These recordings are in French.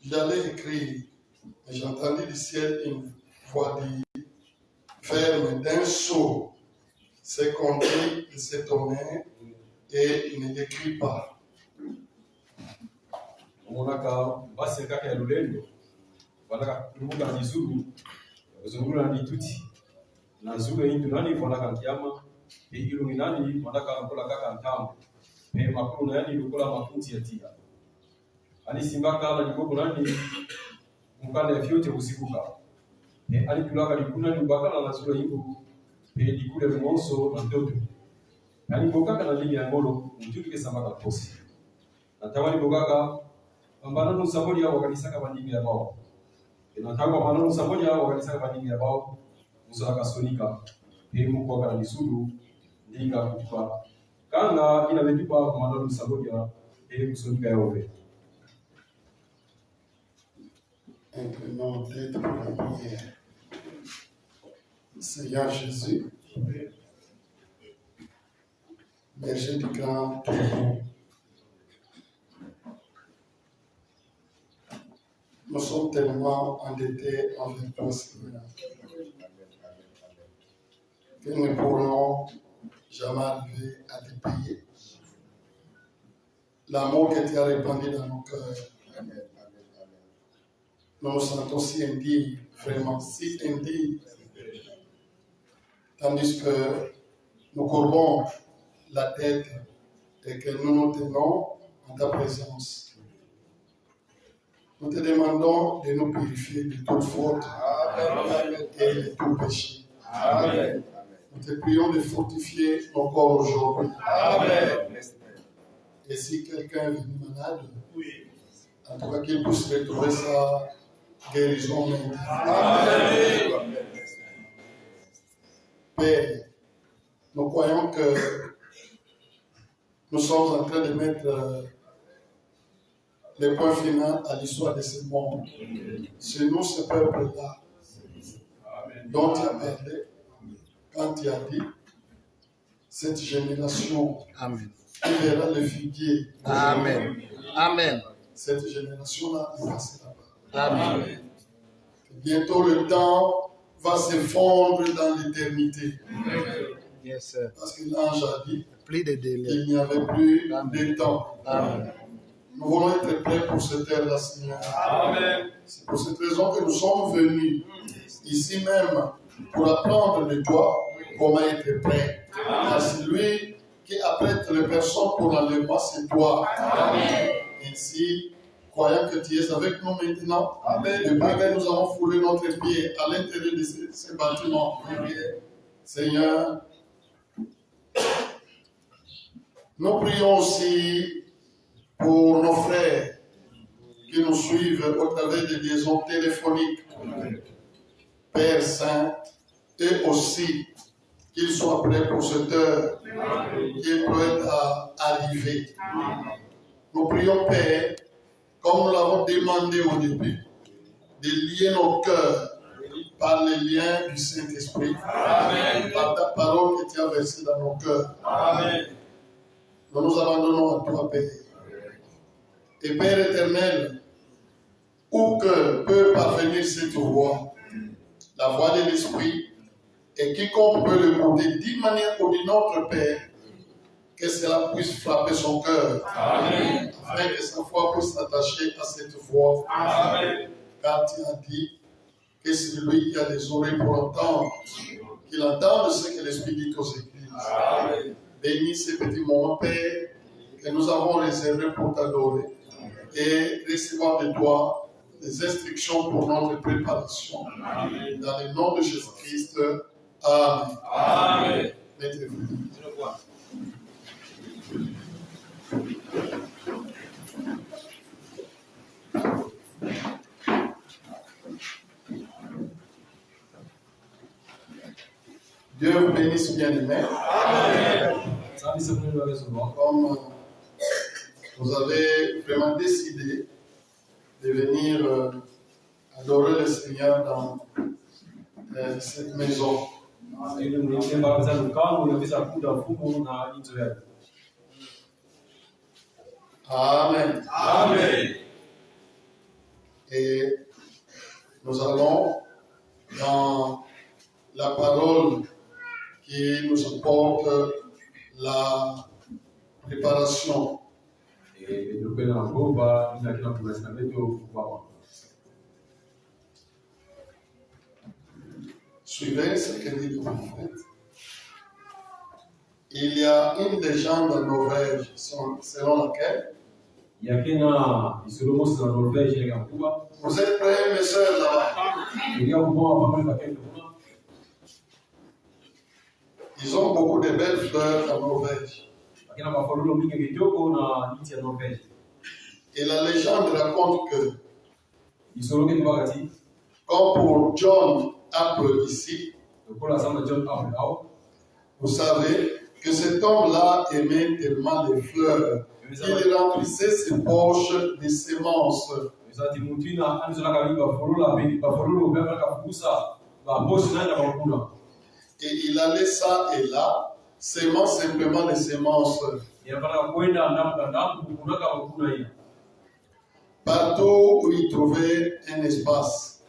J'allais écrire, mais j'ai entendu du ciel une voix dire ferme d'un saut ses conduits et ses tonnerres et il ne l'écrit pas. Monaka basi kaka ya lulendo wanaka kumbuka nizuru zungula ni tuti na zuru hindu nani wanaka kiama e illuminani wanaka kola kaka ntamu e makuru nani lukola makunzi ya tia ani simbaka ala ligogo nani mukanda ya fyote usiku ka e ali tulaka likuna ni bakala na zuru hindu e likule monso na ndoto ani bokaka na ligi ya ngolo mtuke samaka posi na tawali bokaka Pambano Samoja wakanisaka bandingi ya bao. Inataka pambano Samoja wakanisaka bandingi ya bao. Musa kasonika. Hemu kwa kana misulu ndinga kutupa. Kanga ina metupa pambano Samoja kusonika ya ove. Inclinons tête pour la prière. Seigneur Jésus, berger du grand troupeau, nous sommes tellement endettés envers toi, Seigneur, que nous ne pourrons jamais arriver à te payer. L'amour que tu as répandu dans nos cœurs, nous nous sentons si indignes, vraiment si indignes, tandis que nous courbons la tête et que nous nous tenons en ta présence. Nous te demandons de nous purifier de toute faute et de tout péché. Amen. Nous te prions de fortifier nos corps aujourd'hui. Amen. Et si quelqu'un est venu malade, en tout cas qu'il puisse retrouver sa guérison maintenant. Amen. Père, nous croyons que nous sommes en train de mettre le point final à l'histoire de ce monde. C'est nous, ce peuple-là, dont tu as parlé, quand tu as dit, cette génération qui verra le figuier. Amen. Amen. Cette génération-là, il va se là-bas. Amen. Bientôt, le temps va se fondre dans l'éternité. Yes, sir. Parce que l'ange a dit qu'il n'y avait plus de temps. Amen. Nous voulons être prêts pour cette ère-là, Seigneur. Amen. C'est pour cette raison que nous sommes venus ici même pour apprendre de toi comment être prêt. Car celui qui apprête les personnes pour l'enlèvement, c'est toi. Amen. Ainsi, croyant que tu es avec nous maintenant, Amen. Depuis que nous avons foulé notre pied à l'intérieur de ces bâtiments, Seigneur, nous prions aussi pour nos frères qui nous suivent au travers des liaisons téléphoniques. Père Saint, et aussi qu'ils soient prêts pour cette heure qui est prête à arriver. Nous prions, Père, comme nous l'avons demandé au début, de lier nos cœurs par les liens du Saint-Esprit, par ta parole que tu as versée dans nos cœurs. Amen. Nous nous abandonnons à toi, Père. Et Père éternel, où que peut parvenir cette voix, la voix de l'Esprit, et quiconque peut l'écouter d'une manière ou d'une autre, Père, que cela puisse frapper son cœur, Amen. Afin que sa foi puisse s'attacher à cette voix. Amen. Car tu as dit que celui qui a des oreilles pour entendre, qu'il entende ce que l'Esprit dit aux églises. Amen. Bénis ces petits moments, Père, que nous avons réservés pour t'adorer et recevoir de toi des instructions pour notre préparation. Amen. Dans le nom de Jésus-Christ, Amen. Amen. Mettez-vous. Dieu vous bénisse bien aimé. Amen. Comme vous avez vraiment décidé de venir adorer le Seigneur dans cette maison. Amen. Amen. Et nous allons dans la parole qui nous apporte la préparation. Suivez ce que dit le prophète. Il y a une légende en Norvège selon laquelle vous êtes prêts, mes soeurs, là-bas? Ils ont beaucoup de belles fleurs en Norvège. Et la légende raconte que, comme pour John Apple ici, vous savez que cet homme-là aimait tellement les fleurs qu'il remplissait ses poches de semences. Et il allait ça et là, semant simplement les semences. Partout où il trouvait un espace,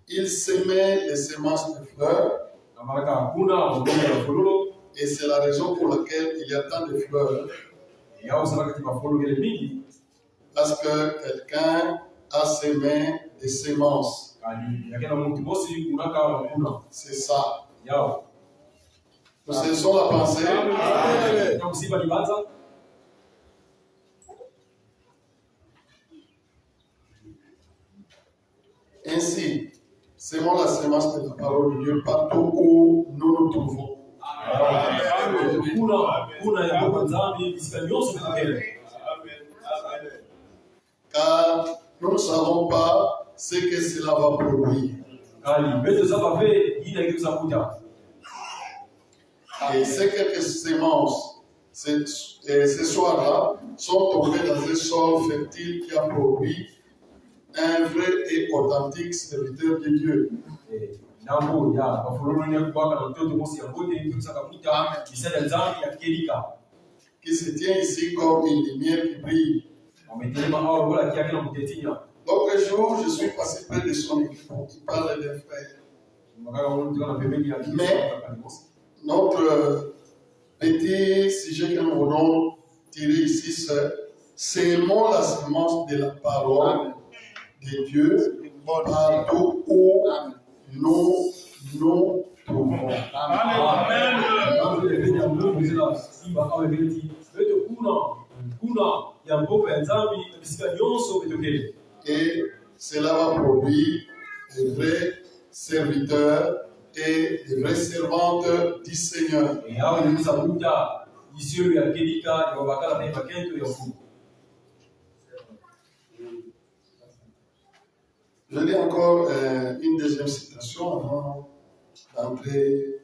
il semait les semences de fleurs. Et c'est la raison pour laquelle il y a tant de fleurs. Parce que quelqu'un a semé des semences. C'est ça. Nous cessons la pensée. Ainsi, semons la semence de la parole de Dieu partout où nous nous trouvons. Car nous ne savons pas ce que cela va produire. Et ces quelques semences, ce soir-là, sont tombées dans un sol fertile qui a produit un vrai et authentique serviteur de Dieu. Qui se tient ici comme une lumière qui brille. L'autre jour, je suis passé près de son équipe qui parle d'un frère. Mais notre petit sujet que nous voulons tirer ici, c'est la semence de la parole de Dieu partout où nous nous trouvons. Et cela va produire de vrais serviteurs et de vraies servantes du Seigneur. Je lis encore une deuxième citation avant d'entrer.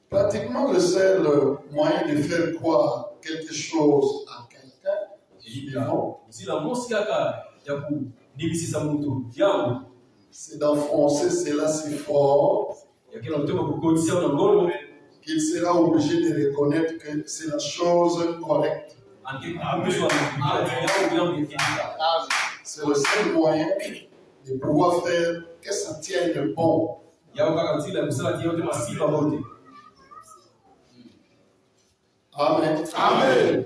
Pratiquement le seul moyen de faire croire quelque chose à quelqu'un, c'est d'enfoncer cela si fort qu'il sera obligé de reconnaître que c'est la chose correcte. C'est le seul moyen de pouvoir faire que ça tienne bon. Amen. Amen.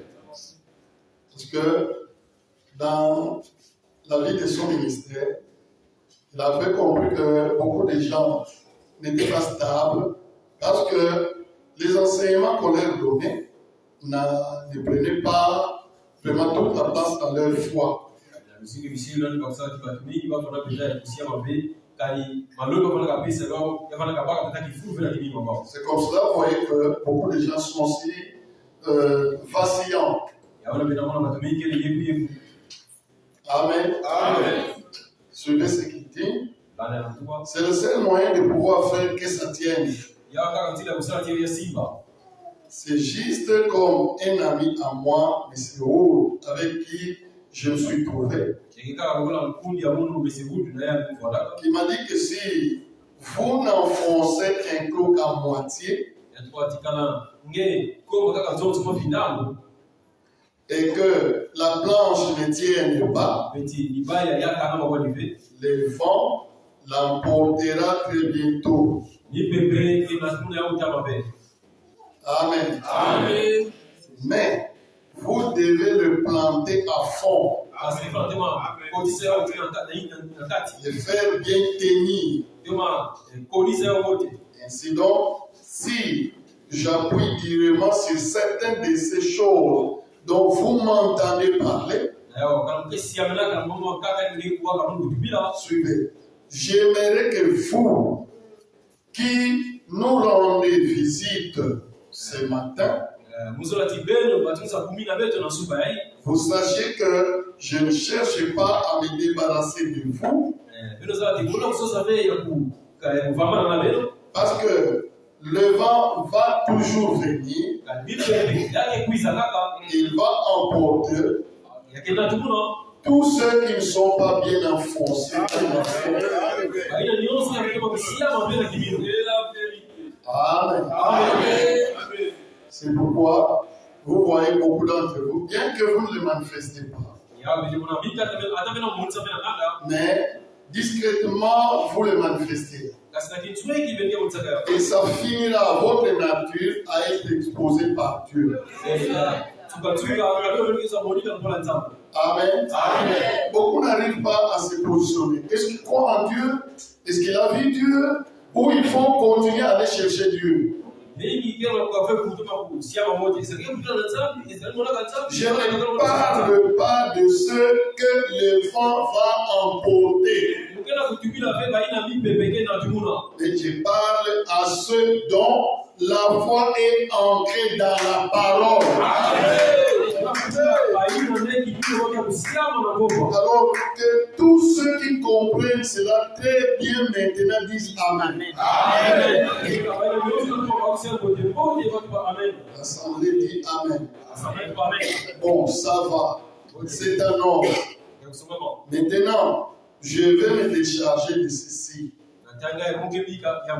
Parce que dans la vie de son ministère, il avait compris que beaucoup de gens n'étaient pas stables parce que les enseignements qu'on leur donnait ne prenaient pas vraiment toute la place dans leur foi. C'est comme cela, vous voyez que beaucoup de gens sont aussi vacillants. Amen. Amen. Suivez ce qu'il dit. C'est le seul moyen de pouvoir faire que ça tienne. C'est juste comme un ami à moi, M. O, avec qui je me suis trouvé, qui m'a dit que si vous n'enfoncez un clou à moitié, et que la planche ne tienne pas, le vent l'emportera très bientôt. Amen. Amen. Mais vous devez le planter à fond, le faire bien tenir. Ainsi donc, si j'appuie durement sur certaines de ces choses dont vous m'entendez parler, suivez. J'aimerais que vous, qui nous rendez visite ce matin, vous sachiez que je ne cherche pas à me débarrasser de vous, parce que le vent va toujours venir, il va emporter tous ceux qui ne sont pas bien enfoncés. Amen. C'est pourquoi vous voyez beaucoup d'entre vous, bien que vous ne le manifestez pas, mais discrètement vous le manifestez. Et ça finira, votre nature, à être exposée par Dieu. Amen. Amen. Beaucoup n'arrivent pas à se positionner. Est-ce qu'ils croient en Dieu? Est-ce qu'il a vu Dieu? Ou il faut continuer à aller chercher Dieu? Je ne parle pas de ceux que le vent va emporter. Mais je parle à ceux dont la foi est ancrée dans la parole. Alors que tous ceux qui comprennent cela très bien maintenant disent Amen. Amen. L'assemblée dit Amen. Bon, ça va. C'est un ordre. Maintenant, je vais me décharger de ceci.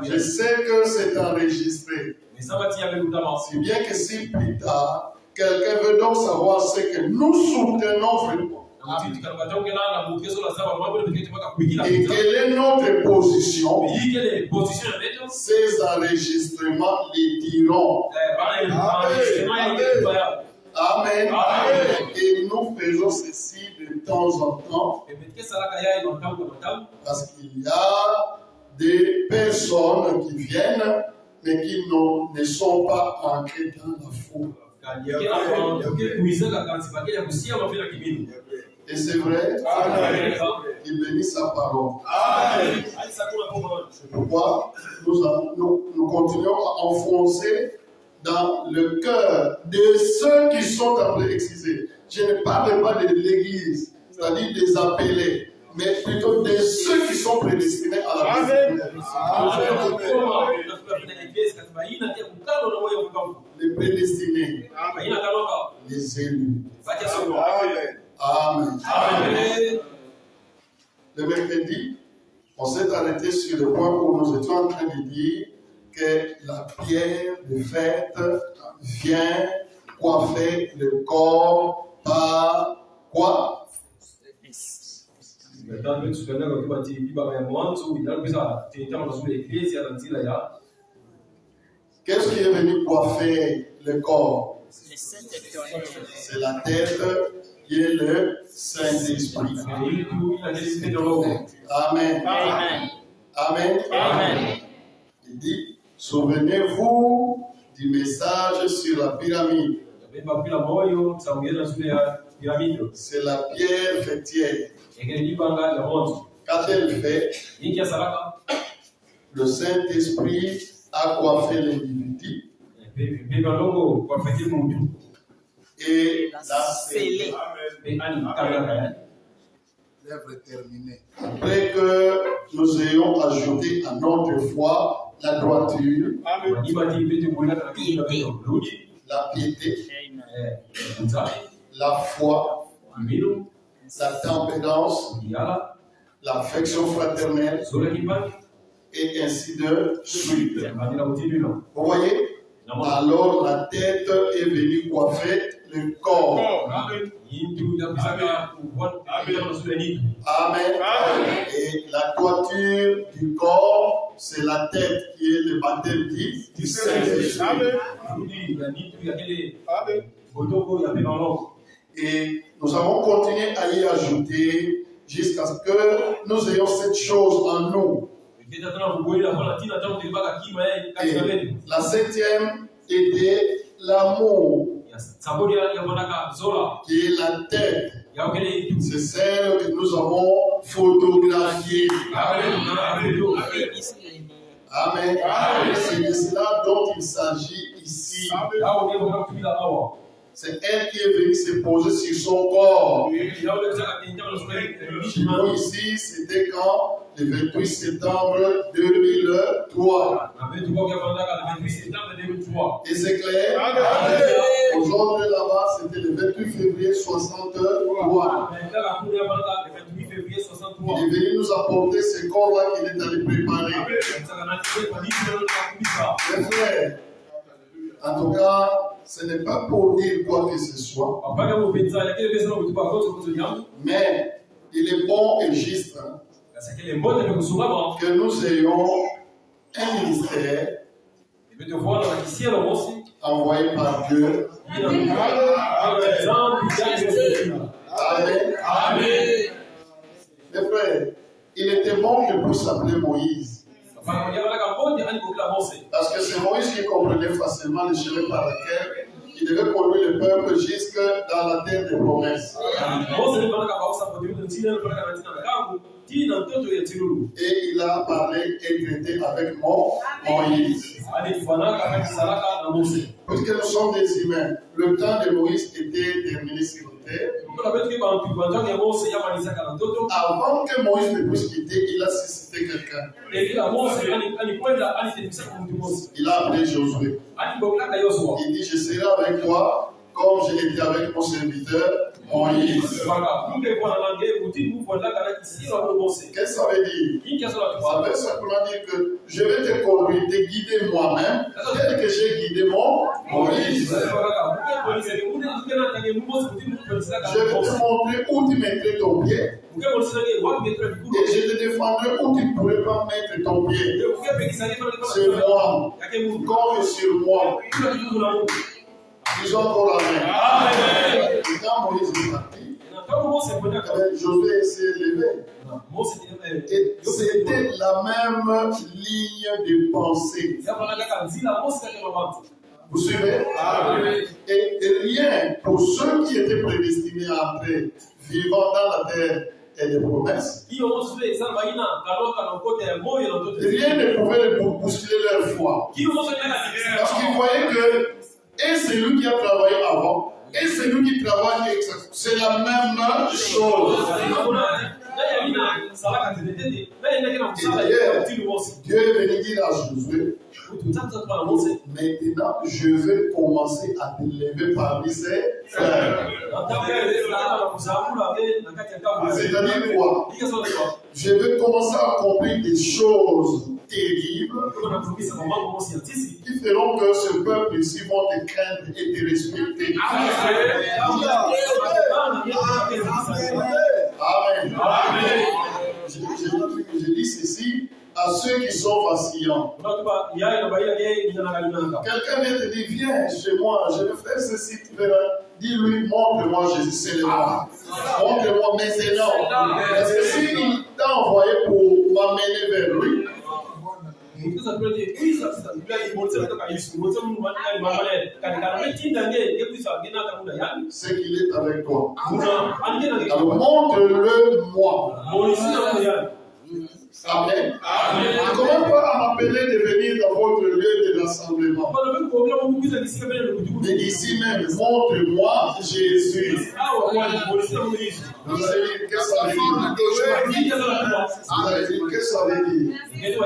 Je sais que c'est enregistré. C'est bien que si plus tard, quelqu'un veut donc savoir ce que nous soutenons vraiment. Et quelle est notre position? Ces enregistrements les diront. Amen. Amen. Et nous faisons ceci de temps en temps. Parce qu'il y a des personnes qui viennent, mais qui ne sont pas ancrées dans la foi. Et c'est vrai, il bénit sa parole. C'est pourquoi nous continuons à enfoncer dans le cœur de ceux qui sont appelés, excusez, je ne parle pas de l'église, c'est-à-dire des appelés, mais plutôt de ceux qui sont prédestinés à la vie. Les prédestinés, les élus. Amen. Amen. Le mercredi, on s'est arrêté sur le point où nous étions en train de dire que la pierre de fête vient coiffer le corps par quoi? Qu'est-ce qui est venu coiffer le corps? C'est la tête qui est le Saint-Esprit. Amen. Amen. Amen. Amen. Il dit, souvenez-vous du message sur la pyramide. C'est la pierre fêtière. Qu'a-t-elle fait? Le Saint-Esprit a coiffé l'individu et l'a scellé. L'œuvre est terminée. Après que nous ayons ajouté à notre foi la droiture, la piété, la foi, la tempérance, l'affection fraternelle, et ainsi de suite. Vous voyez? Alors la tête est venue coiffer le corps. Amen. Et la toiture du corps, c'est la tête qui est le baptême du Saint-Esprit. Et nous avons continué à y ajouter jusqu'à ce que nous ayons cette chose en nous. Et la septième était l'amour, qui est la tête. C'est celle que nous avons photographiée. Amen. C'est de cela dont il s'agit ici. C'est elle qui est venue se poser sur son corps. Chez nous ici, c'était quand? Le 28 septembre 2003. Et c'est clair? Aux autres là-bas, c'était le 28 février 63. Il est venu nous apporter ce corps-là qu'il est allé préparer. Mes frères, en tout cas, ce n'est pas pour dire quoi que ce soit. Mais il est bon et juste que nous ayons un ministère envoyé par Dieu. Amen. Amen. Mes frères, il était bon qu'il puisse s'appeler Moïse. Parce que c'est Moïse qui comprenait facilement le chemin par lequel il devait conduire le peuple jusque dans la terre des promesses. Et il a parlé et traité avec Moïse. Puisque nous sommes des humains, le temps de Moïse était terminé sur la terre. Avant que Moïse ne puisse quitter, il a suscité quelqu'un. Il a appelé Josué. Il dit, je serai avec toi comme j'ai été avec mon serviteur Moïse. Qu'est-ce que ça veut dire? Ça veut simplement dire que je vais te conduire, te guider moi-même, tel que j'ai guidé mon Moïse. Je vais te montrer où tu mettrais ton pied. Et je te défendrai où tu ne pourrais pas mettre ton pied. C'est moi. Compte sur moi. Disons encore Amen. Et quand Moïse est parti, Josué s'est levé. Et c'était la même ligne de pensée. Vous suivez? Et rien pour ceux qui étaient prédestinés à entrer vivant dans la terre et les promesses. Rien ne pouvait bousculer leur foi. Parce qu'ils voyaient que et c'est lui qui a travaillé avant, et c'est lui qui travaille exactement. C'est la même chose. Et d'ailleurs, Dieu est venu dire à Josué, maintenant je vais commencer à te lever parmi ses frères. C'est-à-dire quoi? Je vais commencer à accomplir des choses terribles qui feront que ce peuple ici vont te craindre et te respecter. Amen. Amen. Je dis ceci à ceux qui sont vacillants. Quelqu'un vient te dire, viens chez moi, je vais faire ceci, tu verras. Dis-lui, montre-moi Jésus, c'est le moi. Montre-moi maintenant. Parce que s'il t'a envoyé pour m'amener vers lui, c'est qu'il est avec toi. Alors montre-le moi. Amen. Amen. Comment pas m'appeler de venir dans votre lieu de rassemblement? Mais ici même, montre-moi Jésus. Vous allez dire, qu'est-ce que ça veut dire? Vous allez dire, qu'est-ce que ça veut dire? Mais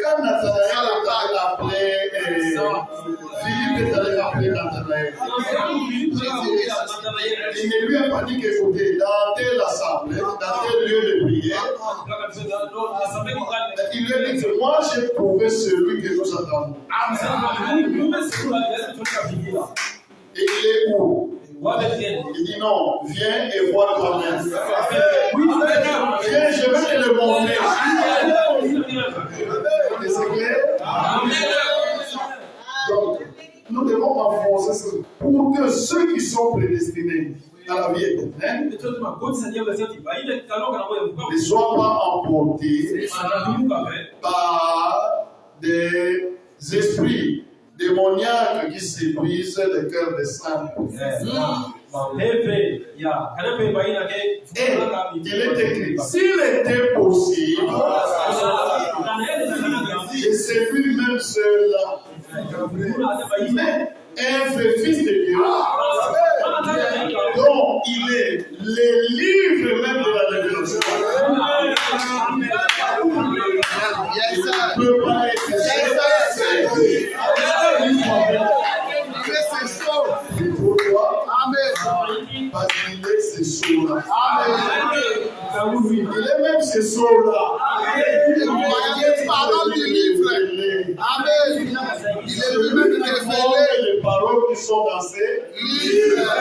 quand Nathanaël a appelé, Philippe est allé appeler Nathanaël. Il ne lui a pas dit qu'écoutez, dans telle assemblée, dans tel lieu de prière, il lui a dit que moi j'ai trouvé celui que nous attendons. Et il est où? Il dit non, viens et vois toi-même. Viens, je vais te le montrer. Et c'est clair? Donc, nous devons enfoncer ça pour que ceux qui sont prédestinés à la vie éternelle ne soient pas emportés par des esprits démoniaques qui séduisent les cœurs des saints. Et il est écrit, s'il était possible de séduire même ceux-là, mais un vrai fils de Dieu, dont il est les livres même de la révélation, il ne peut pas être séduit. Pourquoi? Parce qu'il est ce sceau-là. Il est même ce sceau-là. Il est parole du livre. Amen. Il est lui-même révélé. Les paroles qui sont dans ces livres.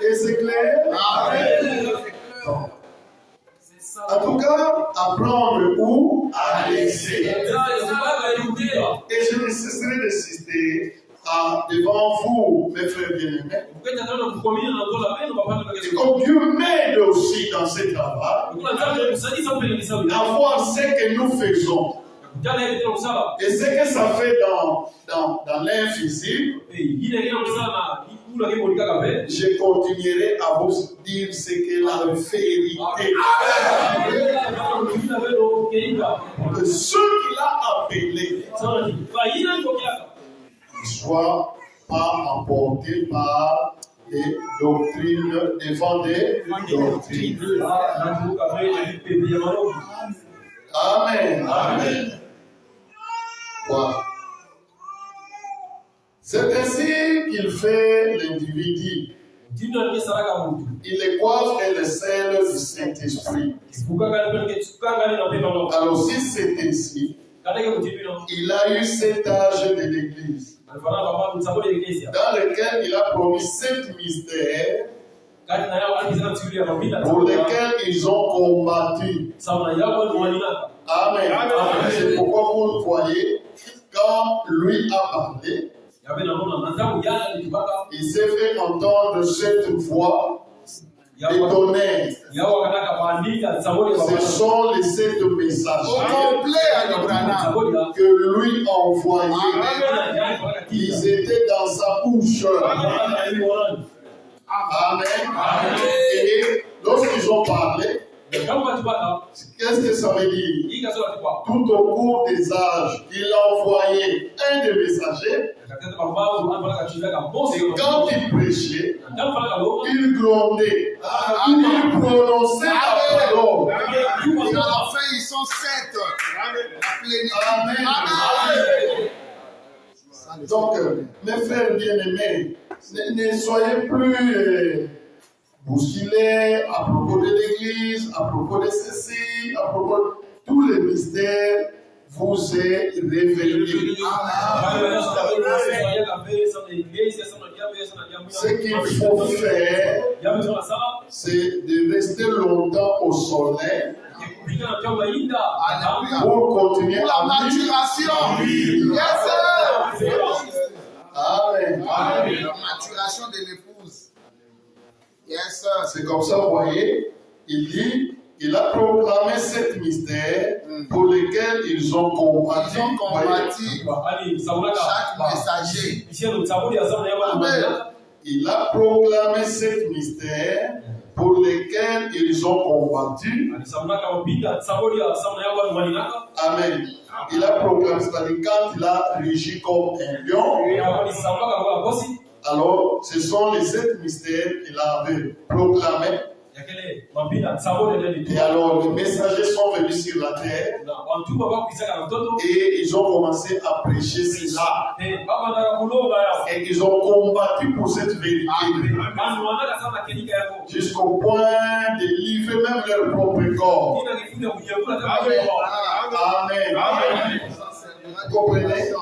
Et c'est clair? Amen. En tout cas, apprendre où à laisser. Et je ne cesserai d'insister devant vous, mes frères bien-aimés. Et comme Dieu m'aide aussi dans ce travail, avoir ce que nous faisons. Et ce que ça fait dans l'invisible, je continuerai à vous dire ce qu'est la vérité. Que ceux qu'il a appelés ne soient pas emportés par des doctrines, devant des doctrines. Amen. Amen. Voilà. C'est ainsi qu'il fait l'individu. Il est coiffe et le sel du Saint-Esprit. Alors si c'est ainsi, il a eu cet âge de l'Église, dans lequel il a promis 7 mystères pour lesquels ils ont combattu. Amen. C'est pourquoi vous voyez, quand lui a parlé, il s'est fait entendre cette voix des tonnerres. Ce sont les 7 messages que lui a envoyés. Ils étaient dans sa bouche. Amen. Et lorsqu'ils ont parlé, qu'est-ce que ça veut dire? Tout au cours des âges, il a envoyé un des messagers. Et quand il prêchait, il grondait. Il prononçait la parole. Et à la fin, ils sont 7. Amen. Amen. Donc, mes frères bien-aimés, ne soyez plus bousculés à propos de l'Église, à propos de ceci, à propos de tous les mystères vous est révélé. Ce qu'il faut faire, c'est de rester longtemps au soleil pour continuer la maturation. Yes, Amen. La maturation de l'épouse. Yes, sir. C'est comme ça, vous voyez, il dit, il a proclamé 7 mystères pour lesquels ils ont combattu. Chaque messager. Amen. Il a proclamé 7 mystères pour lesquels ils ont combattu. Amen. Il a proclamé, c'est-à-dire quand il a régi comme un lion, alors ce sont les 7 mystères qu'il avait proclamés. Et alors les messagers sont venus sur la terre et ils ont commencé à prêcher cela. Et ils ont combattu pour cette vérité jusqu'au point de livrer même leur propre corps. Amen. Amen. Vous comprenez?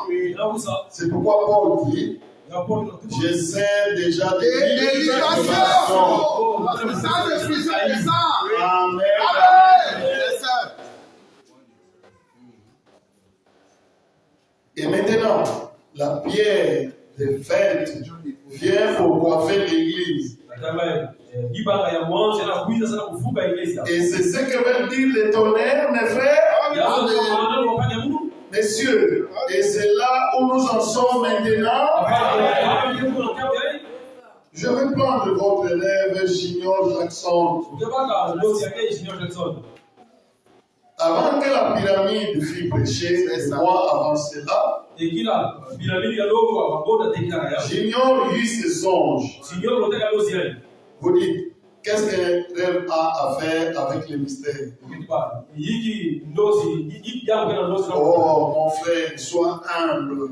C'est pourquoi Paul dit J'essaie déjà de L'éducation. Sans effusion de sang. Amen. Amen. Yes, sir. Et maintenant, la pierre de fête vient pour coiffer l'église. Et c'est ce que veut dire le tonnerre, mes frères, messieurs. Et c'est là où nous en sommes maintenant. Je vais prendre votre élève Junior Jackson. Avant que la pyramide fût prêchée, moi avant cela, Junior eut ses songes. Vous dites, qu'est-ce qu'un rêve a à faire avec les mystères? Oh, mon frère, sois humble.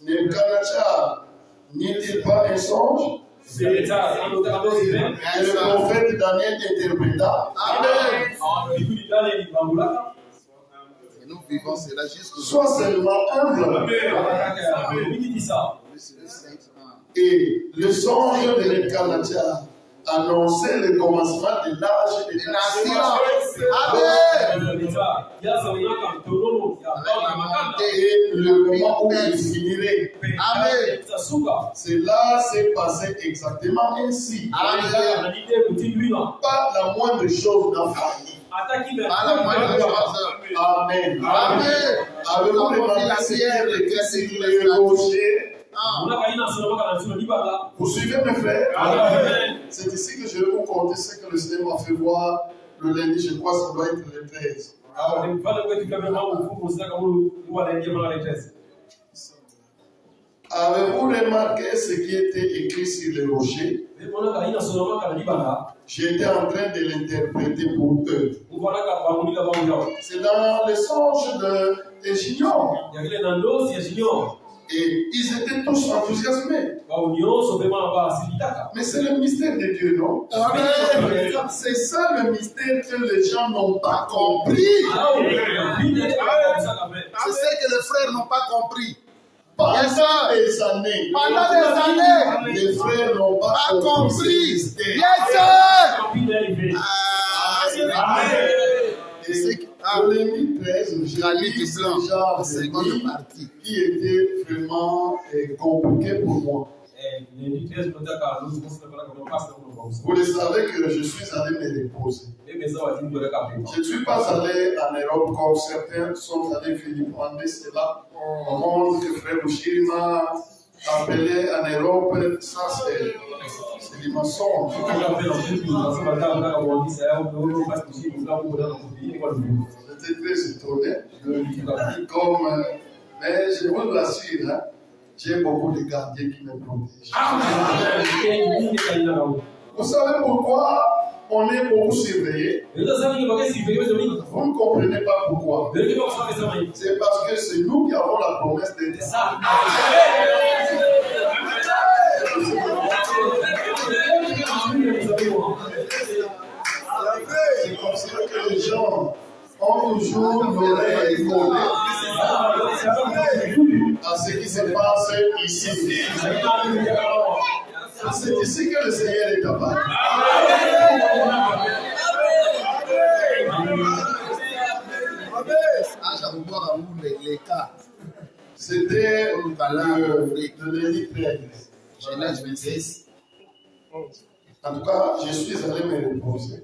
Nebuchadnezzar, n'est-il pas un songe? Et le prophète Daniel interpréta. Amen. Et nous vivons cela jusqu'au jour. Sois seulement humble. Et le songe de Nebuchadnezzar annonçait le commencement de l'âge des nations. Amen. Et le moment où il finirait. Amen. Cela s'est passé exactement ainsi. Amen. Pas la moindre chose n'a failli. Pas la moindre chose. Amen. Amen. Avez-vous remarqué ce qui est écrit sur les rochers? Vous suivez mes frères? Amen. C'est ici que je vais vous conter ce que le Seigneur m'a fait voir le lundi. Je crois que ça doit être le 13. Avez-vous remarqué ce qui était écrit sur les rochers? J'étais en train de l'interpréter pour eux. C'est dans les songes de Junior. Et ils étaient tous enthousiasmés. Mais c'est le mystère de Dieu, non? Amen. C'est ça le mystère que les gens n'ont pas compris. C'est ce que les frères n'ont pas compris. Pendant des années, les frères n'ont pas compris. Yes, sir. Et le lundi 13, j'ai lu ce genre de livre qui était vraiment compliqué pour moi. Vous le savez que je suis allé me reposer. Je ne suis pas allé en Europe comme certains sont allés Philippines. C'est là au monde que Frère Bouchir m'a appelé en Europe. Ça, c'est du mensonge. J'étais très étonné. Mais je vous l'assure, hein, j'ai beaucoup de gardiens qui me protègent. Vous savez pourquoi on est beaucoup surveillé? Vous ne comprenez pas pourquoi. C'est parce que c'est nous qui avons la promesse d'être ça. C'est comme ça que les gens ont toujours l'oreille collée à ce qui se passe ici. C'est ici que le Seigneur est capable. C'était le lundi 13. Genèse 26. En tout cas, je suis allé me reposer.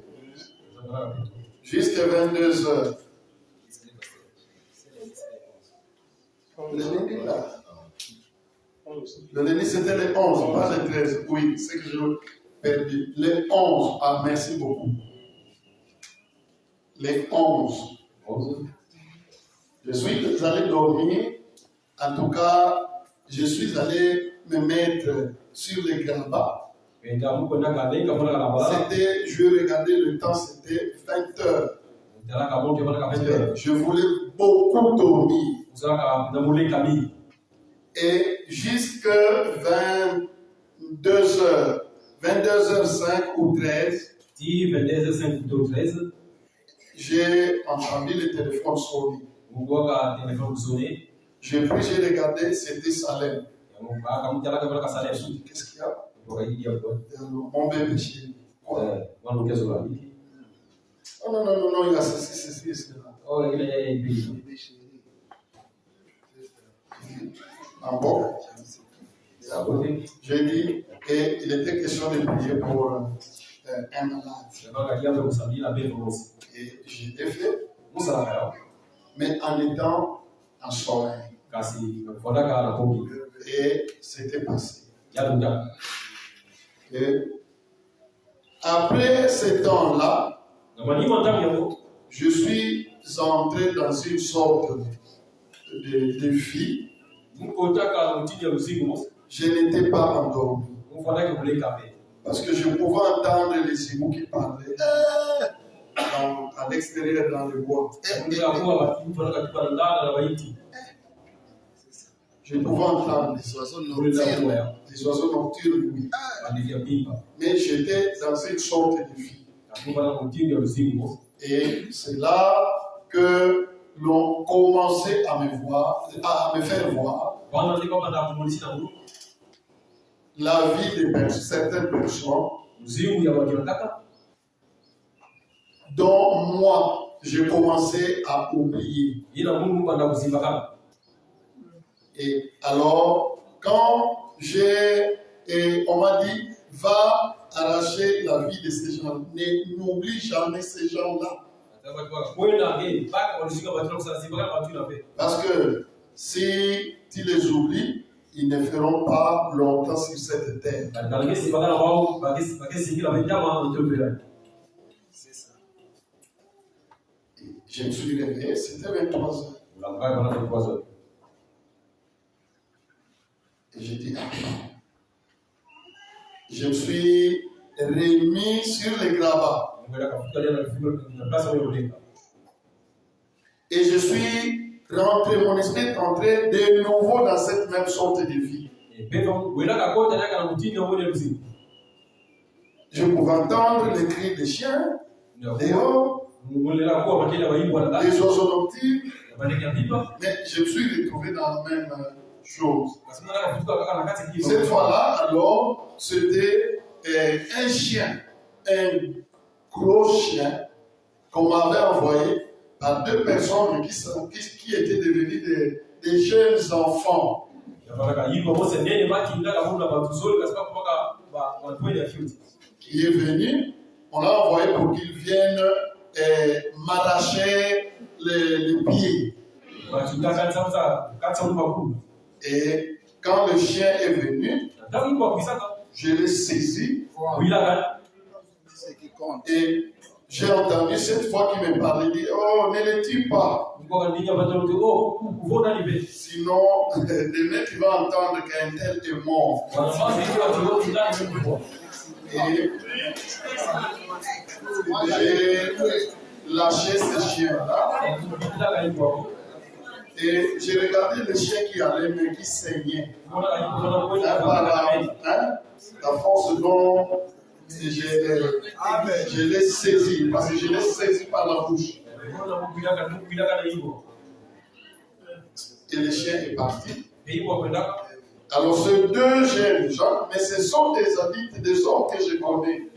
Jusqu'à 22 heures. Le lundi là. Le lundi c'était le 11, pas le 13. Oui, c'est que je l'ai perdu. Le 11. Ah, merci beaucoup. Le 11. Je suis allé dormir. En tout cas, je suis allé me mettre sur les gambas. C'était, je regardais le temps, c'était 20 heures. Je voulais beaucoup dormir. Et jusqu'à 22 heures, 22h05 ou 13, j'ai entendu le téléphone sonner. J'ai regardé, c'était Salem. Qu'est-ce qu'il y a? Mon bébé chéri. Quoi? Non, non, non, il a ceci, cela. En bon, j'ai dit qu'il était question de prier pour un malade. Et j'ai été fait, mais en étant en sommeil. Et c'était passé. Et après ce temps-là, je suis entré dans une sorte de vie. Je n'étais pas endormi. Parce que je pouvais entendre les émous qui parlaient à l'extérieur dans le bois. Je pouvais entendre les oiseaux nocturnes, oui. Mais j'étais dans une sorte de vie. Et c'est là que l'on commençait à me faire voir la vie de certaines personnes dont moi, je commençais à oublier. Et alors, quand on m'a dit, va arracher la vie de ces gens, n'oublie jamais ces gens-là. Parce que si tu les oublies, ils ne feront pas longtemps sur cette terre. C'est ça. Je me suis réveillé, c'était 23 heures. Et j'ai dit, je me suis remis sur les gravats. Et je suis rentré, mon esprit est rentré de nouveau dans cette même sorte de vie. Je pouvais entendre les cris des chiens, dehors, les oiseaux nocturnes, mais je me suis retrouvé dans la même chose. Cette fois-là, alors, c'était un chien, un gros chien qu'on m'avait envoyé par deux personnes qui étaient devenues des jeunes enfants. Qui est venu, on l'a envoyé pour qu'il vienne m'arracher les pieds. Et quand le chien est venu, je l'ai saisi. Et j'ai entendu cette fois qu'il me parlait, dit, oh, ne le tue pas. Sinon, demain tu vas entendre qu'un tel est mort. Et j'ai lâché ce chien-là. Et j'ai regardé le chien qui allait, mais qui saignait. La force dont je l'ai saisi, parce que je l'ai saisi par la bouche. Et le chien est parti. Alors, ces deux jeunes gens, mais ce sont des adultes, des hommes que je connais.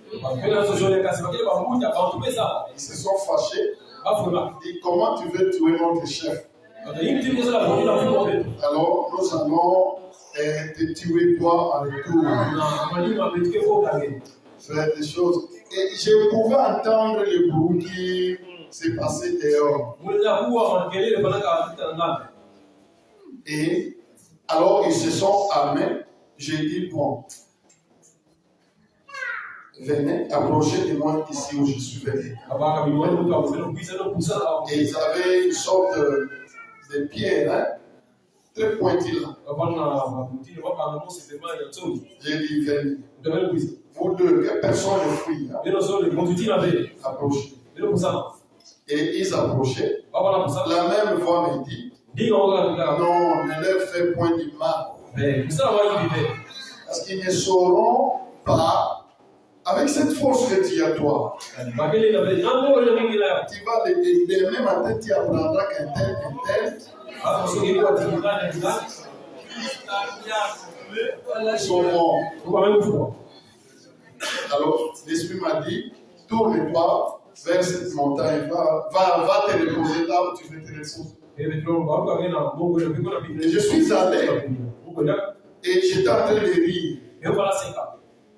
Ils se sont fâchés. Et comment tu veux tuer notre chef? Alors, nous allons te tuer toi en retour. Faire des choses. Et je pouvais entendre le bruit qui s'est passé dehors. Et alors, ils se sont armés. J'ai dit, bon, venez, approchez de moi ici où je suis venu. Et ils avaient une sorte de pierre, très pointue là. J'ai dit, venez. Vous deux, que personne ne fuit. Approchez. Et ils approchaient. La même voix me dit, non, ne leur fais point du mal. Parce qu'ils ne sauront pas, avec cette force que tu as toi, tu vas demain matin, tu apprendras qu'un tel, sont morts. Alors, l'Esprit m'a dit, tourne-toi vers cette montagne, va te reposer là où tu veux te reposer. Et je suis allé, et j'étais en train de rire.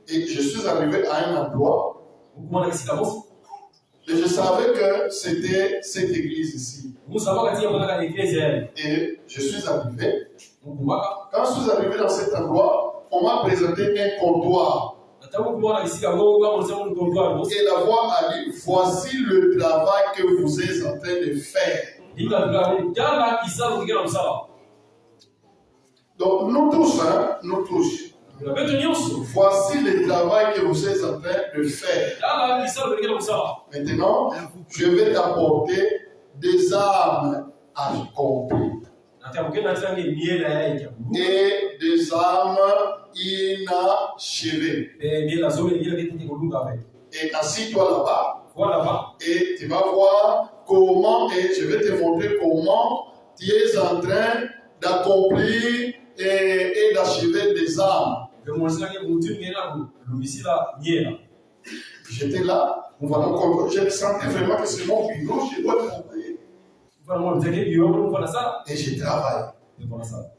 Et je suis arrivé à un endroit, et je savais que c'était cette église ici. Et je suis arrivé. Quand je suis arrivé dans cet endroit, on m'a présenté un comptoir. Et la voix a dit, voici le travail que vous êtes en train de faire. Donc nous tous, voici le travail que vous êtes en train de faire. Maintenant, je vais t'apporter des âmes accomplies et des âmes inachevées. Et assis-toi là-bas et tu vas voir comment, et je vais te montrer comment tu es en train d'accomplir et d'achever des âmes. J'étais là, je sentais vraiment que c'est mon bureau, je dois travailler. Et j'ai travaillé.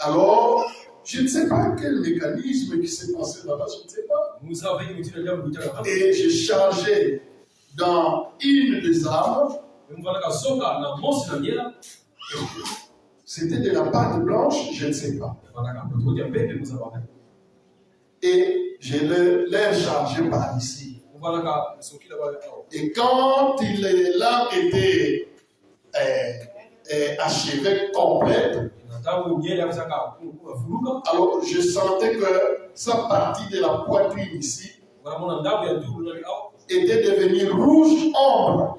Alors, je ne sais pas quel mécanisme qui s'est passé là-bas, je ne sais pas. Et j'ai chargé dans une des âmes. C'était de la pâte blanche, je ne sais pas. Et je l'ai chargé par ici. Et quand l'âme était achevée complète, alors je sentais que sa partie de la poitrine ici était devenue rouge ombre.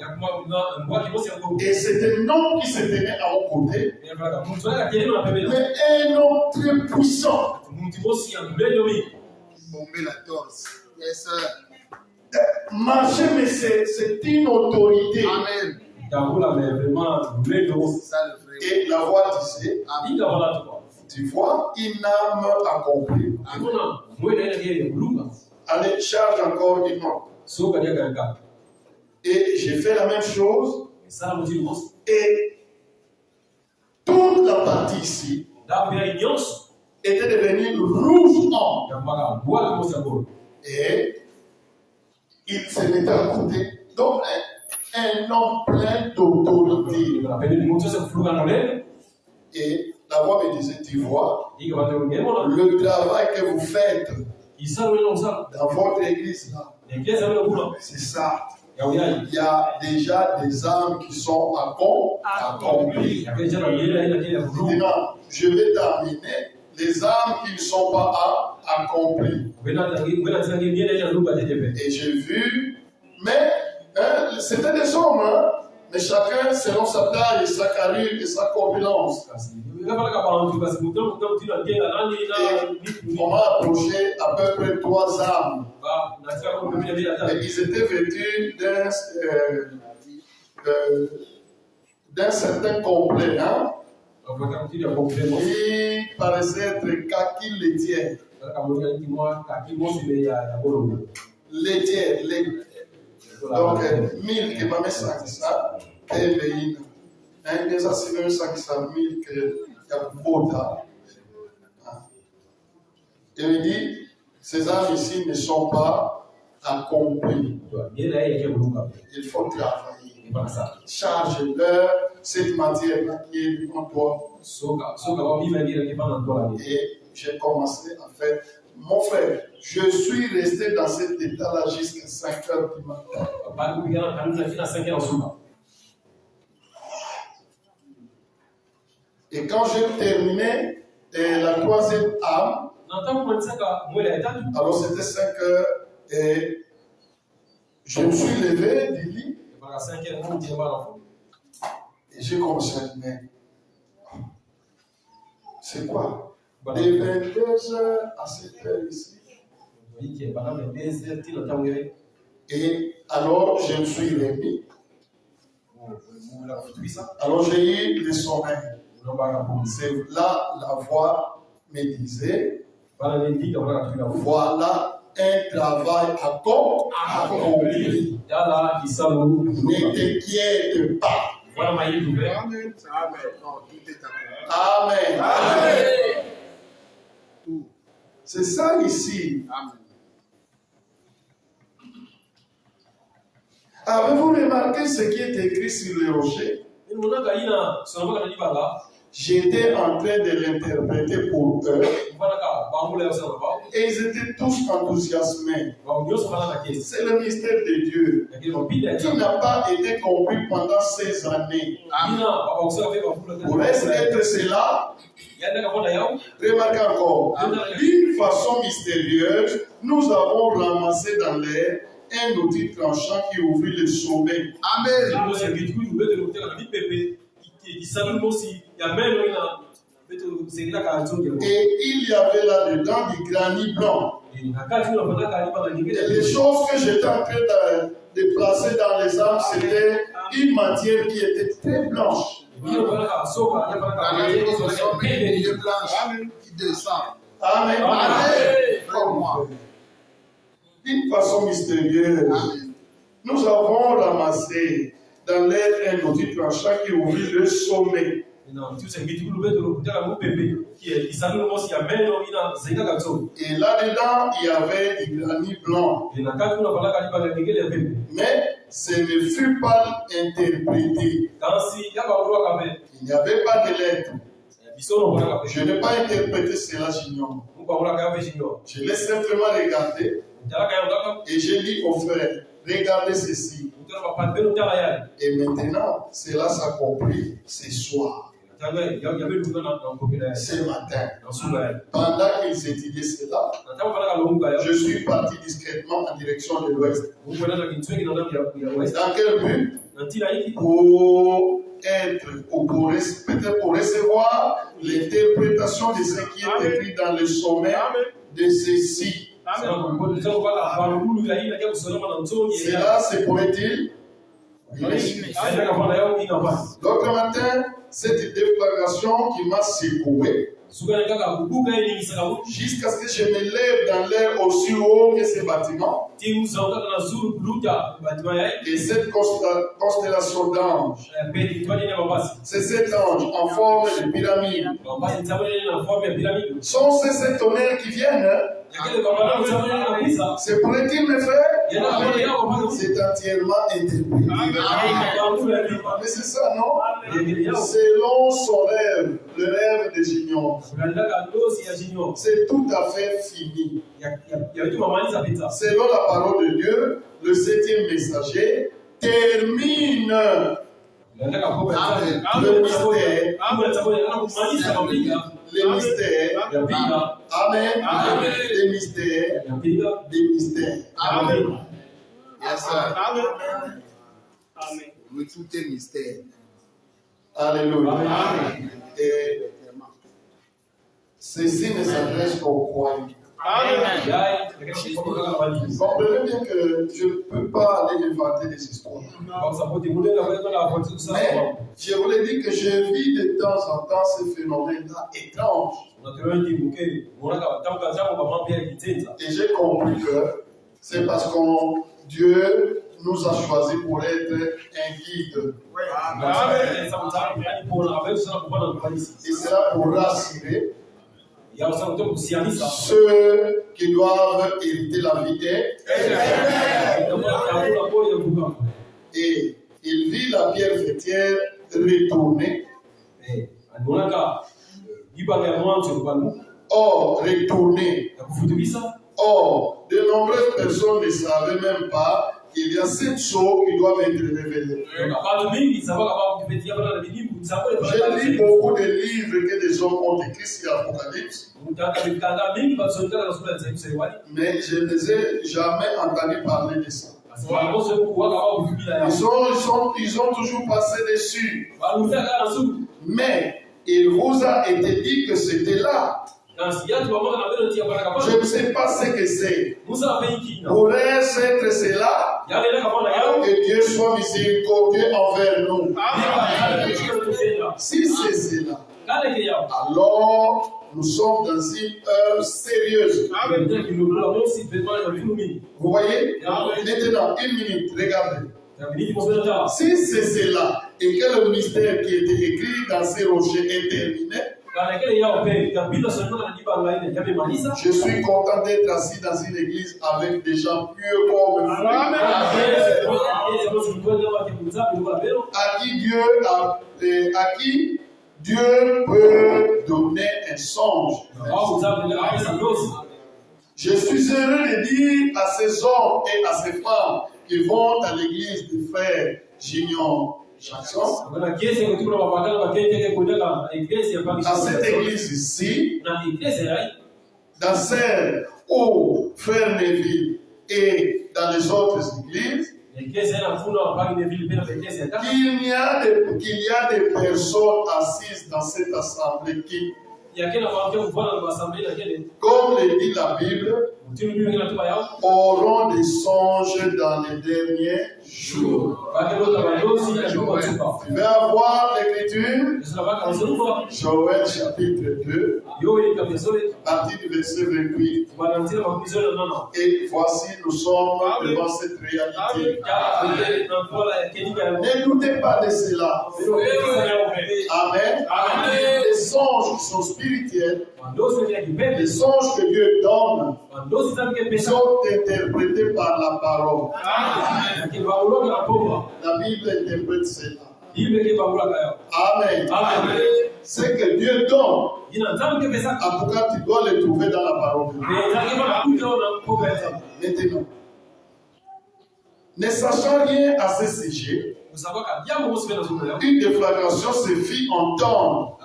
Et c'était un homme qui se tenait à mon côté, mais un homme très puissant. Bomber la torse. Yes, sir. Marcher, mais c'est une autorité. Amen. Et la voix disait, tu vois, une âme accomplie. Allez, charge encore une âme. Et j'ai fait la même chose. Et toute la partie ici était devenue rouge ombre. Et il se mettait à côté. Donc, un homme plein d'autorité. Et la voix me disait, tu vois, le travail que vous faites dans votre église là, c'est ça. Il y a déjà des âmes qui sont accomplies. Maintenant, je vais terminer les âmes qui ne sont pas accomplies. Et j'ai vu, mais c'était des hommes, mais chacun selon sa taille, sa carrure et sa corpulence. Et on m'a approché à peu près 3 âmes. Et ils étaient vêtus d'un certain complet. Il paraissait être kaki laitière. Laitière. Donc, milk, il m'a mis ça. Et il a signé ça qui s'appelle milk, il y a beaucoup d'âmes. Et il dit, ces âmes ici ne sont pas accomplies. Il faut travailler. Charge-leur cette matière-là qui est devant toi. Et j'ai commencé à faire. Mon frère, je suis resté dans cet état-là jusqu'à 5 heures du matin. Et quand j'ai terminé la 3e âme, alors c'était 5 heures et je me suis levé du lit et j'ai commencé à dire, mais c'est quoi? De 22 heures à 7 heures ici. Et alors je me suis remis. Alors j'ai eu le sommeil. C'est là la voix me disait, Voilà un travail accompli. Ne t'inquiète pas. Amen. Amen. C'est ça ici. Amen. Avez-vous remarqué ce qui est écrit sur le rocher? J'étais en train de l'interpréter pour eux. Et ils étaient tous enthousiasmés. C'est le mystère de Dieu qui n'a pas été compris pendant ces années. Pourrait-ce être cela? Remarquez encore, d'une façon mystérieuse, nous avons ramassé dans l'air un outil tranchant qui ouvrit le sommet. Amen. Et il y avait là-dedans du granit blanc. Et les choses que j'étais en train de placer dans les âmes, c'était une matière qui était très blanche. Qui descend. Amen. Comme moi. D'une façon mystérieuse, Amen. nous avons ramassé dans l'air un outil tranchant qui ouvrit le sommet. Et là-dedans, il y avait du granit blanc. Mais ce ne fut pas interprété. Il n'y avait pas de lettres. Je n'ai pas interprété cela, j'ignore. Je l'ai simplement regardé et j'ai dit aux frères, regardez ceci. Et maintenant, cela s'accomplit ce soir. Ce matin, pendant qu'ils étudiaient cela, je suis parti discrètement en direction de l'ouest. Dans quel but? Pour être, ou peut-être pour recevoir l'interprétation de ce qui est écrit dans le sommet de ceci. Cela se pourrait-il? L'autre matin, cette déclaration qui m'a secoué, jusqu'à ce que je me lève dans l'air aussi haut que ce bâtiment. Et cette constellation d'anges, c'est cet ange en forme de pyramide. Sont ces sept tonnerres qui viennent? C'est pourrait-il le faire? C'est entièrement interprété. Mais c'est ça, non? Selon son rêve, le rêve de Gignon, c'est tout à fait fini. Selon la parole de Dieu, le septième messager termine le mystère. Les mystères. Amen. Les mystères. Des mystères. Amen. Yes, sir. Amen. Oui, tout est mystère. Alléluia. Et ceci ne s'adresse qu'aux croyants. Comprenez bien que je ne peux pas aller inventer des histoires. Mais je voulais dire que je vis de temps en temps ces phénomènes-là étranges. Et j'ai compris que c'est parce que Dieu nous a choisis pour être un guide. Et c'est là pour rassurer ceux qui doivent hériter la vie et il vit la pierre fêtière retourner. Or, retourner. Or, de nombreuses personnes ne savaient même pas qu'il y a 7 choses qui doivent être révélées. J'ai lu beaucoup de livres que des hommes ont écrits sur l'Apocalypse, mais je ne les ai jamais entendus parler de ça. Ils ont toujours passé dessus. Mais il vous a été dit que c'était là. Je ne sais pas ce que c'est. Pourrait-ce être cela? Que Dieu soit miséricordieux envers nous. Si c'est cela, alors nous sommes dans une heure sérieuse. Vous voyez? Maintenant, une minute, regardez. Si c'est cela et que le mystère qui était écrit dans ces rochers est terminé, je suis content d'être assis dans une église avec des gens pieux comme vous. À qui Dieu peut donner un songe. Je suis heureux de dire à ces hommes et à ces femmes qui vont à l'église du frère Gignon Jackson, à cette église ici, dans celle où frère Neville et dans les autres églises, qu'il y a des personnes assises dans cette assemblée qui, comme le dit la Bible, auront des songes dans les derniers jours. Tu vas avoir l'écriture, Joël chapitre 2, partie du verset 28. Et voici, nous sommes devant cette réalité. Ne doutez pas de cela. Amen. Les songes sont spirituels. Les songes que Dieu donne sont interprétés par la parole. La Bible interprète cela. Amen. Ce que Dieu donne, en tout cas, tu dois le trouver dans la parole. Maintenant, ne sachant rien à ce sujet, une déflagration se fit entendre.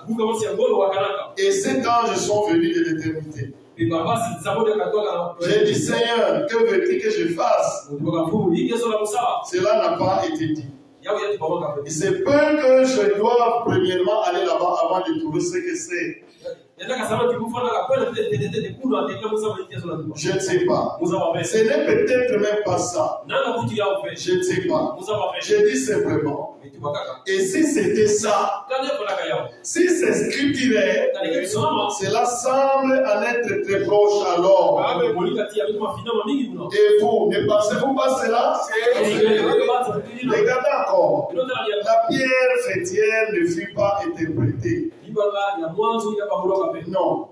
Et ces anges sont venus de l'éternité. J'ai dit, Seigneur, que veux-tu que je fasse? Cela n'a pas été dit. Il se peut que je doive premièrement aller là-bas avant de trouver ce que c'est. Je ne sais pas. Ce n'est peut-être même pas ça. Je ne sais pas. Je dis simplement. Et si c'était ça, si c'est scripturaire, cela semble en être très proche alors. Et vous, ne pensez-vous pas cela? Regardez encore. La pierre fêtière ne fut pas interprétée. Non.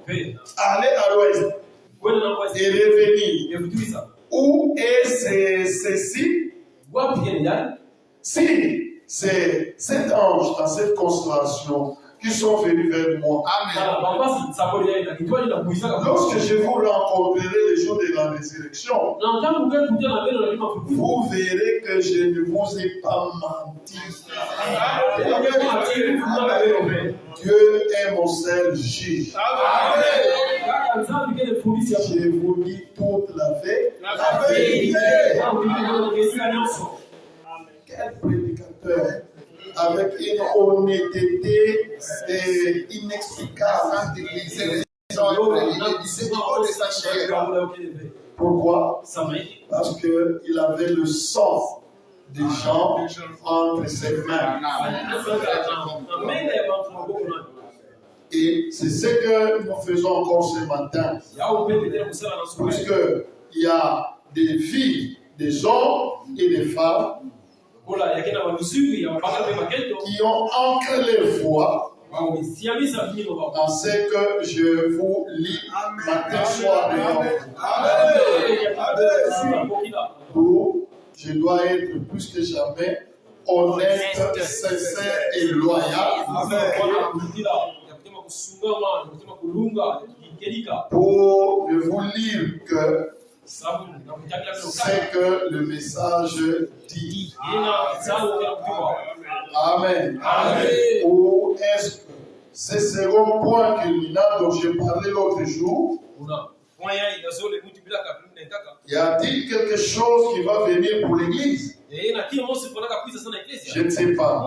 Allez à l'ouest et revenir. Où est ceci? Si c'est cet ange dans cette constellation qui sont venus vers moi. Amen. Lorsque je vous rencontrerai le jour de la résurrection, vous verrez que je ne vous ai pas menti. Dieu est mon seul juge. Je vous dis toute la vérité. Quel prédicateur avec une honnêteté inexplicable. Pourquoi? Parce qu'il avait le sang des gens entre ses mains. Et c'est ce que nous faisons encore ce matin. Puisqu'il y a des filles, des hommes et des femmes qui ont ancré leur foi dans ce que je vous lis matin, soir et où je dois être plus que jamais honnête, sincère et loyal pour ne vous lire que c'est que le message dit. Amen. Ou est-ce que ce second point dont j'ai parlé l'autre jour, y a-t-il quelque chose qui va venir pour l'Église? Je ne sais pas.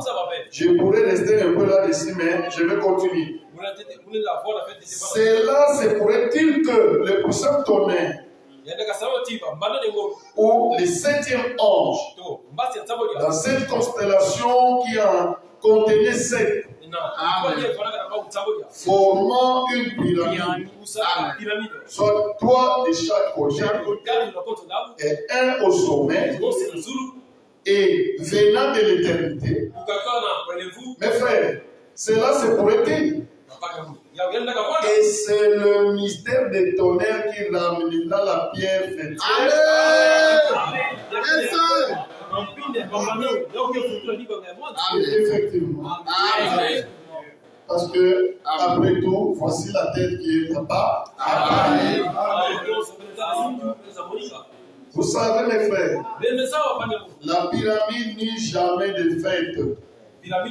Je pourrais rester un peu là-dessus, mais je vais continuer. Cela se pourrait-il que le puissant tonnerre ou le septième ange dans cette constellation qui en contenait 7 formant une pyramide. Soit trois de chaque côté et un au sommet et venant de l'éternité. Mes frères, cela se pourrait-il? Et c'est le mystère des tonnerres qui ramènera la pierre fêtière. Effectivement. Amen. Parce que, après tout, voici la tête qui est papa. Amen. Vous savez, mes frères, la pyramide n'est jamais de fête. La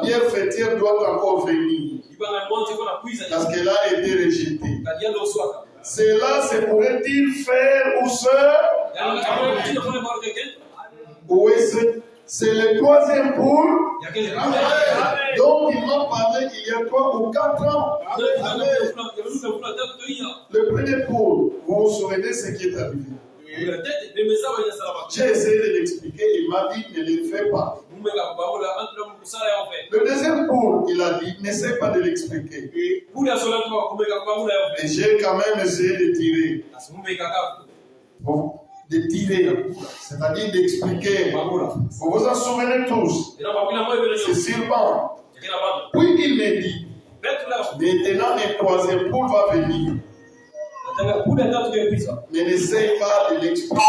pierre fêtière doit encore venir. Parce qu'elle a été rejetée. Cela se pourrait-il faire ou sœur? Oui, c'est le troisième poule. Donc il m'a parlé il y a 3 ou 4 ans. Le premier poule, vous vous souvenez ce qui est arrivé? J'ai essayé de l'expliquer, il m'a dit ne le fais pas. Le deuxième poule, il a dit n'essaie pas de l'expliquer. Et j'ai quand même essayé de tirer. Bon, de tirer, c'est-à-dire d'expliquer. Vous vous en souvenez tous. C'est Sylvain. Puis il me dit maintenant le troisième poule va venir. Mais n'essaye pas de l'expliquer.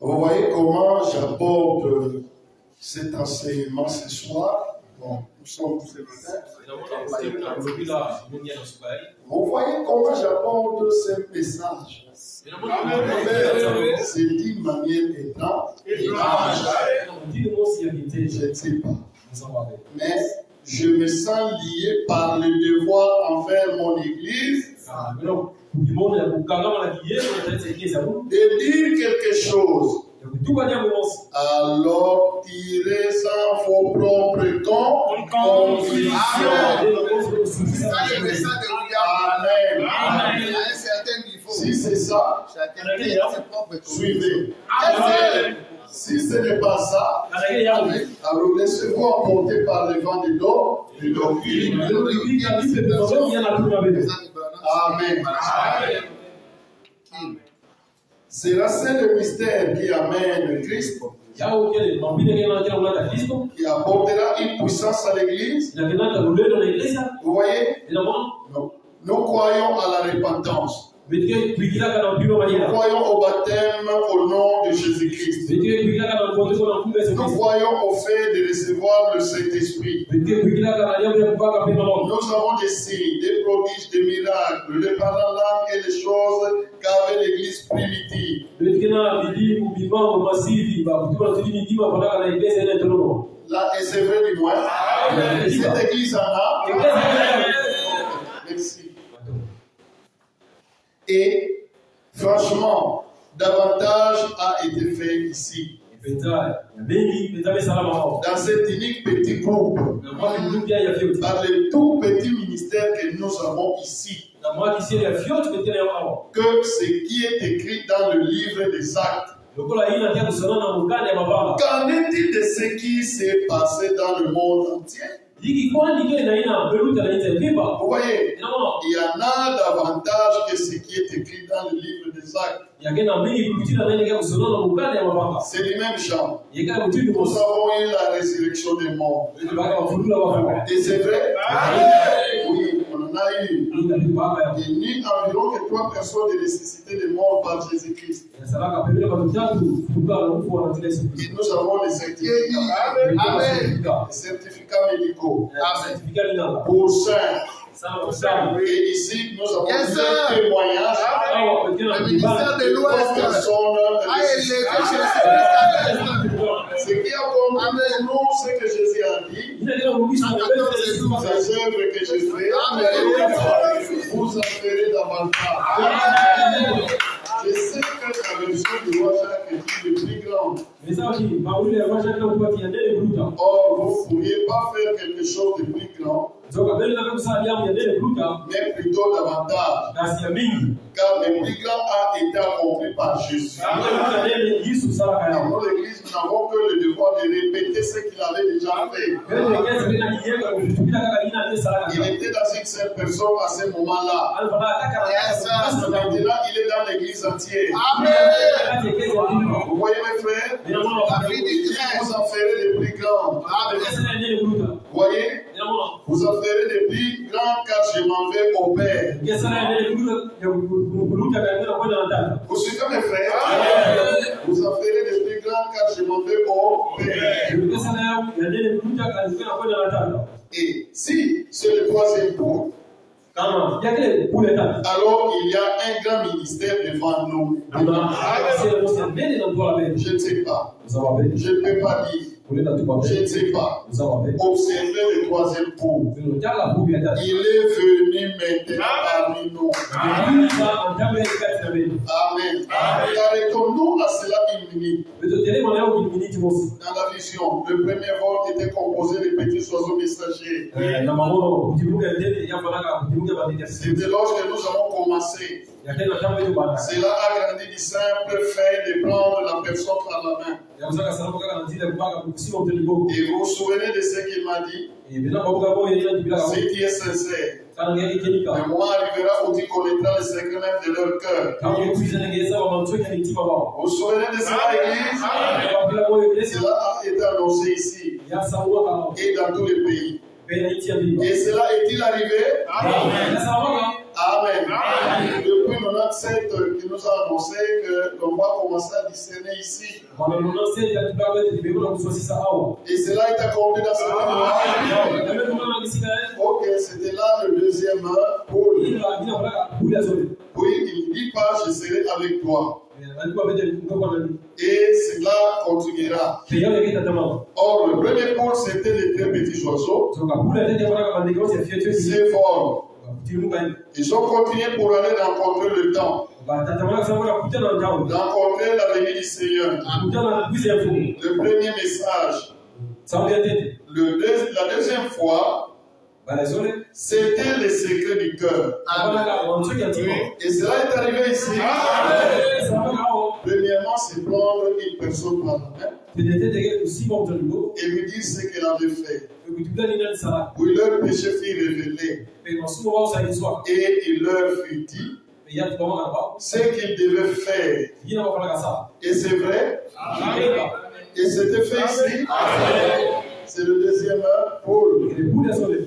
Vous voyez comment j'aborde cet enseignement ce soir. Bon, nous sommes célibataires. Vous voyez comment j'aborde ce message. C'est d'une manière étrange. Je ne sais pas. Mais je me sens lié par le devoir envers mon église de dire quelque chose. Alors tirez-en vos propres conclusions. Amen. À un certain niveau. Si c'est ça, suivez. Si ce n'est pas ça, alors laissez-vous emporter par le vent de doctrine. Amen. C'est là, c'est le mystère qui amène Christ, qui apportera une puissance à l'église. Vous voyez? Non. Nous croyons à la repentance. Nous croyons au baptême au nom de Jésus-Christ. Nous croyons au fait de recevoir le Saint-Esprit. Nous avons des signes, des prodiges, des miracles, les paroles et les choses qu'avait l'Église primitive. Là, et c'est vrai du moins. Cette Église en a. Merci. Et franchement, davantage a été fait ici. Dans cet unique petit groupe, par le tout petit ministère que nous avons ici, que ce qui est écrit dans le livre des Actes. Qu'en est-il de ce qui s'est passé dans le monde entier? Vous voyez, il y en a davantage que ce qui est écrit dans le livre des Actes. C'est le même genre. Nous avons eu la résurrection des morts. Et c'est vrai? Oui, on en a eu. Il n'y a environ que 3 personnes de ressuscité des morts par Jésus-Christ. Et nous avons les certificats. Les certificats médicaux. Pour saints. Et ici, nous avons Yes, un sir. témoignage. Le ministère de l'Ouest a élevé Jésus jusqu'à l'Est. Ce qui a comme nous, ce que Jésus a dit, les œuvres que je fais, vous en ferez davantage. Je sais que la version du roi Jacques est le plus grand. Or, vous ne pourriez pas faire quelque chose de plus grand, mais plutôt davantage. Car le plus grand a été accompli par Jésus. Dans l'église, nous n'avons que le devoir de répéter ce qu'il avait déjà fait. Il était dans une seule personne à ce moment-là. Maintenant, il est dans l'église entière. Amen. Vous voyez mes frères, vous en ferez des plus grands. Vous voyez, vous en ferez des plus grands car je m'en vais au Père. Vous suivez mes frères? Vous en ferez des plus grands car je m'en vais au Père. Et si c'est le troisième point, alors il y a un grand ministère devant nous. Je ne sais pas. Je ne peux pas dire. Je ne sais pas. Observez le troisième point. Il est venu maintenant parmi nous. Amen. Arrêtons-nous à cela une minute. Dans la vision, le premier vol était composé de petits oiseaux messagers. C'était lorsque nous avons commencé. Cela a grandi du simple fait de prendre la personne par la main. Et vous vous souvenez de ce qu'il m'a dit? Si tu es sincère, le moment arrivera où tu connaîtras le secret même de leur cœur. Vous vous souvenez de cela, Église? Cela a été annoncé ici et dans tous les pays. Et cela est-il arrivé? Amen. Amen. Depuis 97 qui nous a annoncé qu'on va commencer à discerner ici. Et cela est accompli dans ce moment. Ok, c'était là le deuxième pôle. Oui, il ne dit pas je serai avec toi. Et cela continuera. Or, le premier pôle, c'était les très petits oiseaux. Ces vols. Ils ont continué pour aller rencontrer le temps. Rencontrer la venue du Seigneur. Le premier message. La deuxième fois, c'était les secrets du cœur. Et cela est arrivé ici. Premièrement, c'est prendre une personne par la main et lui dire ce qu'elle avait fait. Oui, leur péché fut révélé. Et il leur fut dit ce qu'ils devaient faire. Et c'est vrai. Et c'était fait ici. C'est le deuxième pôle.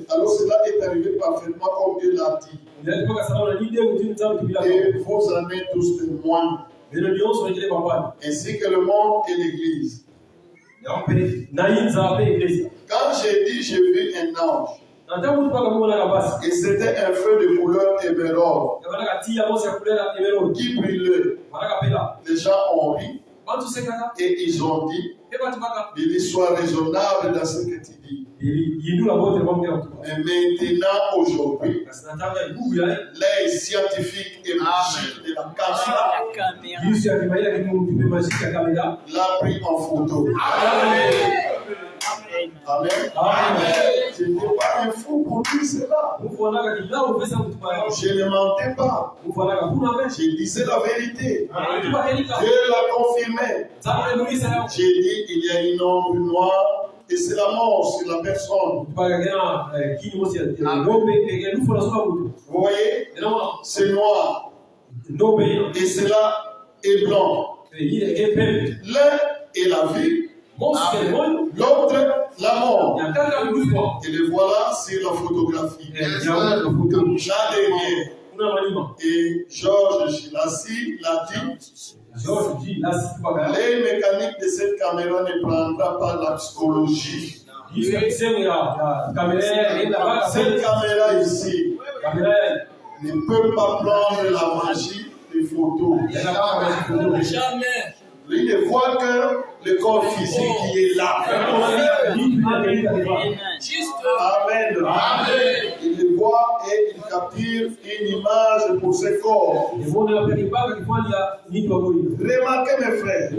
Alors cela est arrivé parfaitement comme Dieu l'a dit. Et vous en êtes tous témoins. Ainsi que le monde et l'Église. Quand j'ai dit j'ai vu un ange, et c'était un feu de couleur émeraude qui brûlait. Les gens ont ri et ils ont dit il soit raisonnable dans ce que tu dis. Mais maintenant, aujourd'hui, les scientifiques et magiques de la caméra l'a pris en photo. Amen. Je n'étais pas un fou pour dire cela. Je ne mentais pas. Je disais la vérité. Dieu l'a confirmé. J'ai dit il y a une ombre noire et c'est la mort sur la personne. Vous voyez? C'est noir. Et cela est blanc. L'un est la vie. L'autre, la mort. Et le voilà sur la photographie. Là derrière. Et Georges Gilassi l'a dit. Les mécaniques de cette caméra ne prendront pas la psychologie. Cette caméra ici ne peut pas prendre la magie des photos. Jamais. Il ne voit que le corps physique qui est là. Amen. Amen. Il le voit et il capture une image pour ce corps. Remarquez mes frères.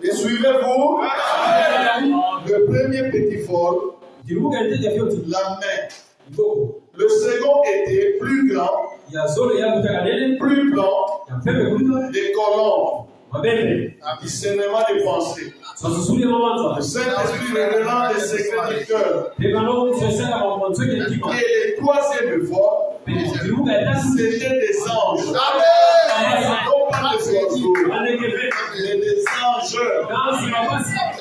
Et suivez-vous. Le premier petit vol, la main. Le second était plus grand, plus blanc, des colons. Discernement des pensées. Le Saint-Esprit révélant les secrets du cœur. Et le troisième voix, c'était des anges. Non pas des oiseaux, mais des anges.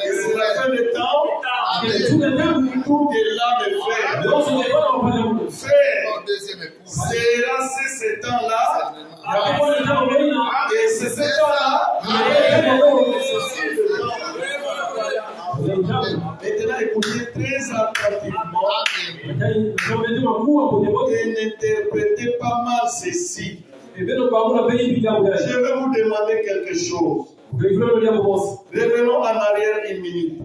Et c'est la fin des temps. Tout est là, mes frères. Frère, c'est ce temps-là. Et c'est ce temps-là. Maintenant, écoutez très attentivement et n'interprétez pas mal ceci. Je vais vous demander quelque chose. Revenons en arrière une minute.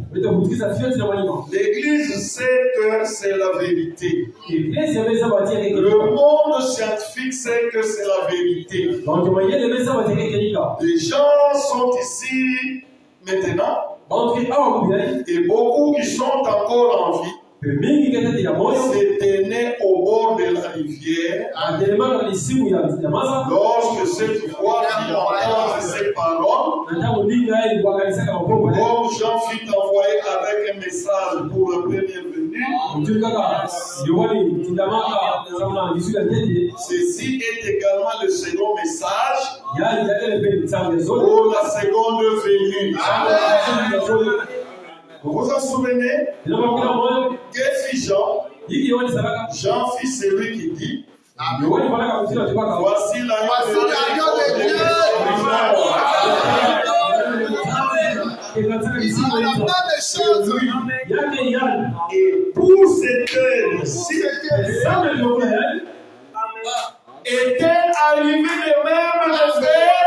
L'Église sait que c'est la vérité. Le monde scientifique sait que c'est la vérité. Les gens sont ici maintenant et beaucoup qui sont encore en vie c'était né au bord de la rivière. Lorsque ceux qui voient qui entendent ces paroles, comme Jean fut envoyé avec un message pour le premier venu, ceci est également le second message pour la seconde venue. Vous vous en souvenez? Qu'est-ce que Jean? Jean fit celui qui dit voici l'agneau de Dieu. Et pour cette heure-ci, était arrivé de même le frère.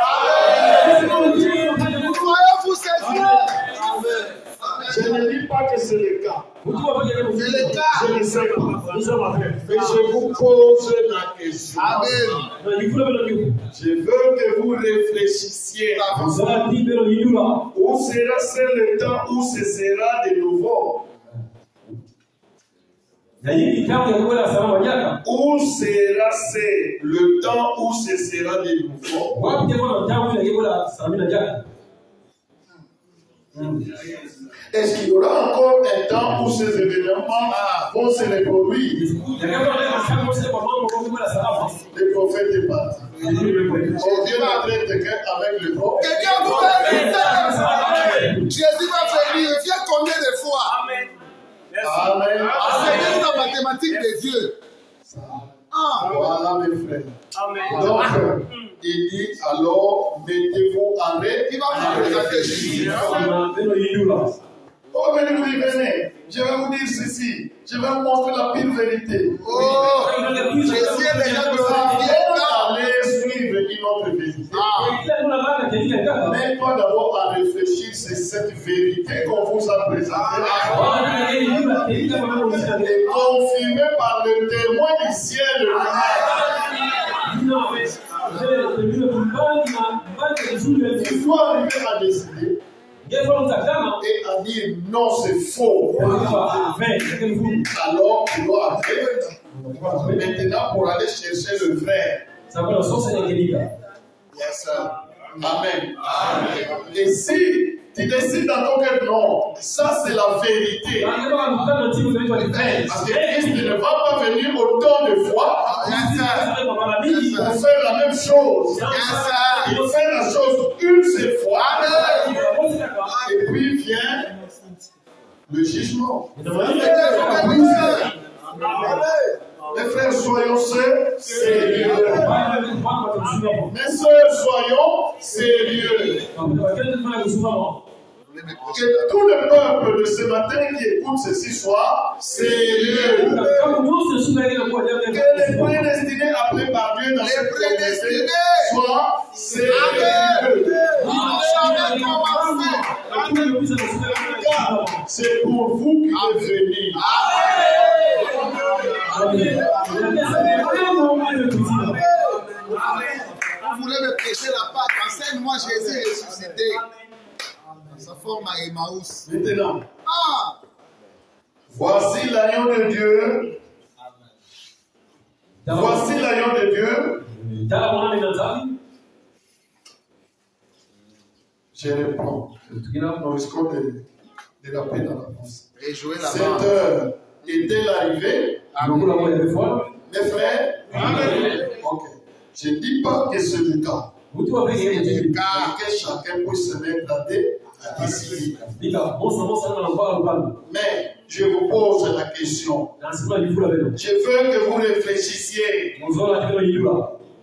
Croyez-vous ces yeux? Je ne dis pas que c'est le cas. C'est le cas. Je ne sais pas. Mais je vous pose la question. Amen. Je veux que vous réfléchissiez. Où sera-ce le temps où ce sera de nouveau? Où sera-ce le temps où ce sera de nouveau? Est-ce qu'il y aura encore un temps où ces événements vont se reproduire? Le prophète est parti. On vient d'entrer quelqu'un avec le prophète. Quelqu'un vous dit Jésus va venir. Il vient combien de fois? Amen. C'est la mathématique de Dieu. Voilà mes frères. Donc, il dit alors, mettez-vous en règle. Il va vous présenter Jésus. Oh, venez, je vais vous dire ceci. Je vais vous montrer la pire vérité. Oh, Jésus est déjà glorifié. Allez suivre une autre vérité. Mais toi d'abord à réfléchir sur cette vérité qu'on vous a présentée. Et confirmée par le témoin du ciel. Il faut arriver à décider et à dire non, c'est faux. Alors, tu dois arriver maintenant pour aller chercher le vrai. Yes, Amen. Et si tu décides dans ton cœur, non, ça c'est la vérité. Parce que Christ ne va pas venir autant de fois pour faire la même chose. Il fait la chose une seule fois. Et puis vient le jugement. Mes frères, soyons sérieux. Mes soeurs, soyons sérieux. Que tout le peuple de ce matin qui écoute ceci soir, c'est Dieu. Que les prédestinés appelés par Dieu dans cette communauté soient c'est Dieu. C'est pour vous qui devez venir. Vous voulez me prêcher la Pâque, enseigne-moi Jésus ressuscité. Ça forme à Emmaüs. Maintenant, voici l'agneau de Dieu. Voici l'agneau de Dieu. Je reprends. Nous risquons de la paix dans la pensée. Cette heure est-elle arrivée? Mes frères? Ok. Je ne dis pas que c'est le cas. Car que chacun puisse se mettre à décider. Mais je vous pose la question. Je veux que vous réfléchissiez.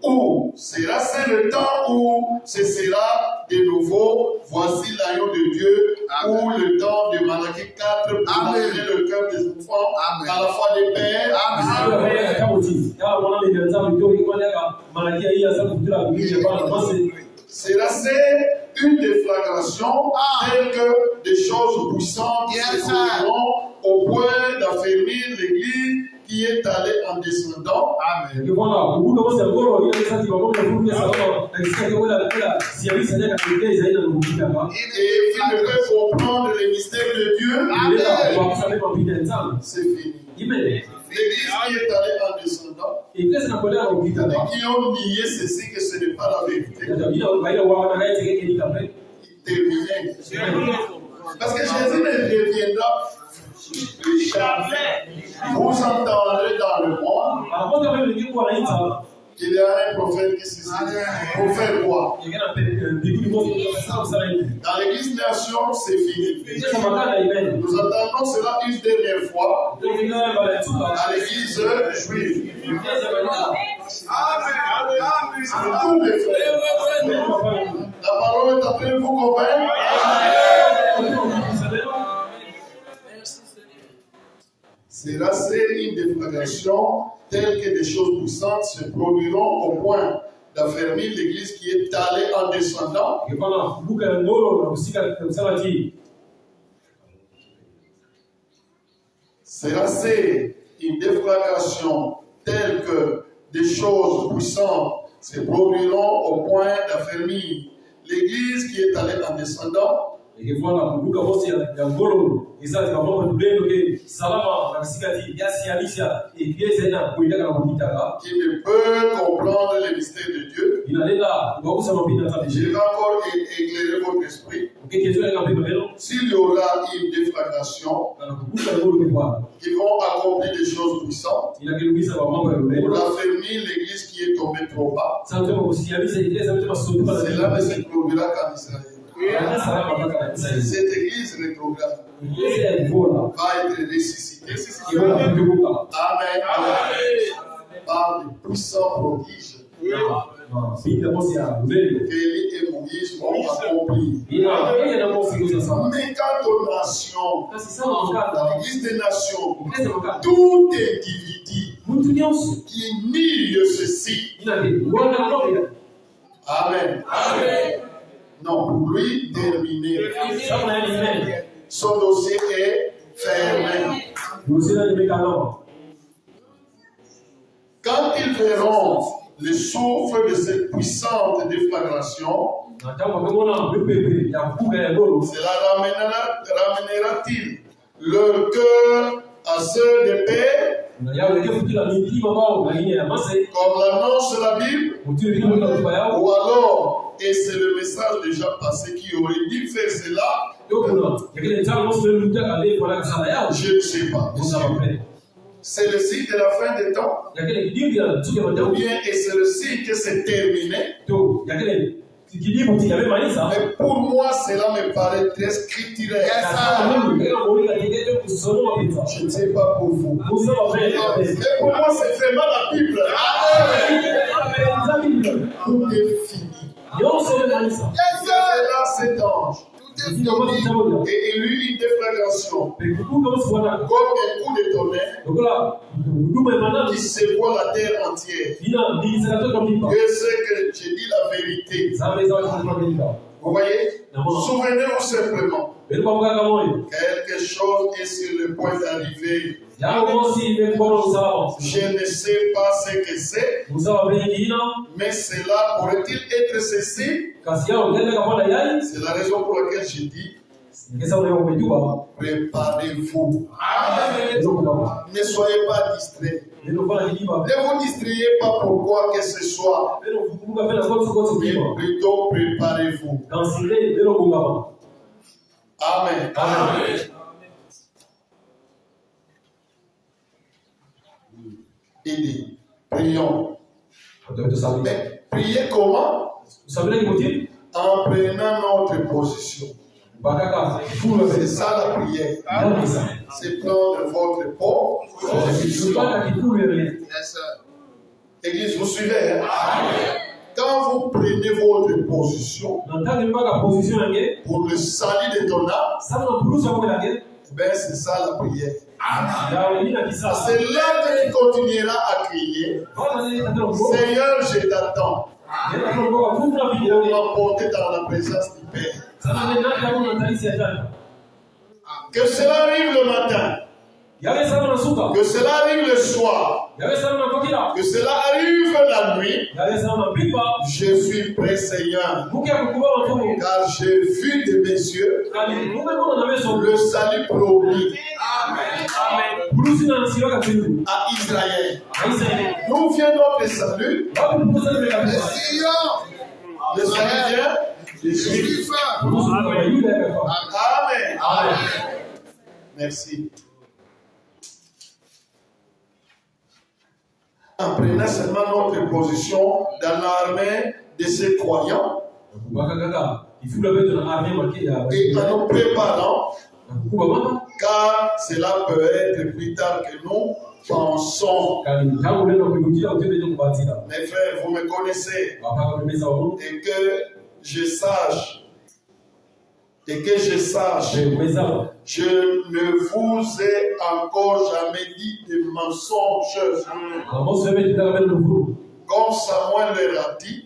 Où sera-ce le temps où ce sera de nouveau, voici l'agneau de Dieu, ou le temps de Malachie 4 pour amener le cœur des enfants à la foi des pères. Sera-ce une déflagration telle que des choses puissantes se produiront au point d'affermir l'Église qui est allée en descendant. Amen. Et qui ne peut comprendre les mystères de Dieu. C'est fini. L'Église qui est allée en descendant, et qui ont nié ceci que ce n'est pas la vérité. Terminé. Parce que Jésus ne reviendra plus jamais. Vous entendrez dans le monde qu'il y a un prophète qui s'est pour faire quoi? Dans l'église nation, c'est fini. Nous attendons cela une dernière fois à l'église juive. C'est tout, mes frères. La parole est en train de vous convaincre. Sera une déflagration telle que des choses puissantes se produiront au point d'affermir l'Église qui est allée en descendant. Sera une déflagration telle que des choses puissantes se produiront au point d'affermir l'Église qui est allée en descendant. Qui ne peut comprendre les mystères de Dieu. Je vais encore éclairer votre esprit. S'il y aura une déflagration qui vont accomplir des choses puissantes pour affermir l'Église qui est tombée trop bas, cela ne se produira qu'en Israël. Cette église rétrograde va être ressuscitée. Amen. Par de puissants prodiges qu'Élie et Moïse vont accomplir. Mais quant aux nations, dans l'église des nations, tout individu qui nie ceci. Amen. Non, pour lui, terminé. Son dossier est fermé. Quand ils verront le souffle de cette puissante déflagration, cela ramènera-t-il leur cœur à ceux de paix, comme l'annonce la Bible, ou alors, et c'est le message déjà passé qui aurait dû faire cela, je ne sais pas. C'est le signe de la fin des temps, ou bien et c'est le signe que c'est terminé. Mais pour moi, cela me paraît très scripturaire. Je ne sais pas pour vous. Mais pour moi, c'est vraiment la Bible. Tout est fini. Et là, cet ange et il eut une déflagration, comme un coup de tonnerre qui secoua la terre entière. Dieu sait que j'ai dit la vérité. Vous voyez? Souvenez-vous simplement. Quelque chose est sur le point d'arriver. Je ne sais pas ce que c'est, mais cela pourrait-il être ceci? C'est la raison pour laquelle j'ai dit préparez-vous. Ne soyez pas distraits. Ne vous distrayez pas pour quoi que ce soit, mais plutôt préparez-vous. Amen. Amen. Il dit, prions. Mais prier comment? En prenant notre position. C'est ça la prière. C'est prendre votre peau. Église, vous suivez? Hein? Quand vous prenez votre position pour le salut de ton âme, ben c'est ça la prière. C'est là que tu continueras à crier, Seigneur, je t'attends pour m'apporter dans la présence du Père. Que cela arrive le matin, que cela arrive le soir, que cela arrive la nuit. Je suis prêt, Seigneur, car j'ai vu de mes yeux le salut promis à Israël. D'où vient notre salut? Le salut vient des Juifs. Amen. Amen. Merci. En prenant seulement notre position dans l'armée de ces croyants et en nous préparant, car cela peut être plus tard que nous pensons. Mes frères, vous me connaissez, et que je sache, je ne vous ai encore jamais dit de mensonges. Comme Samuel l'a dit,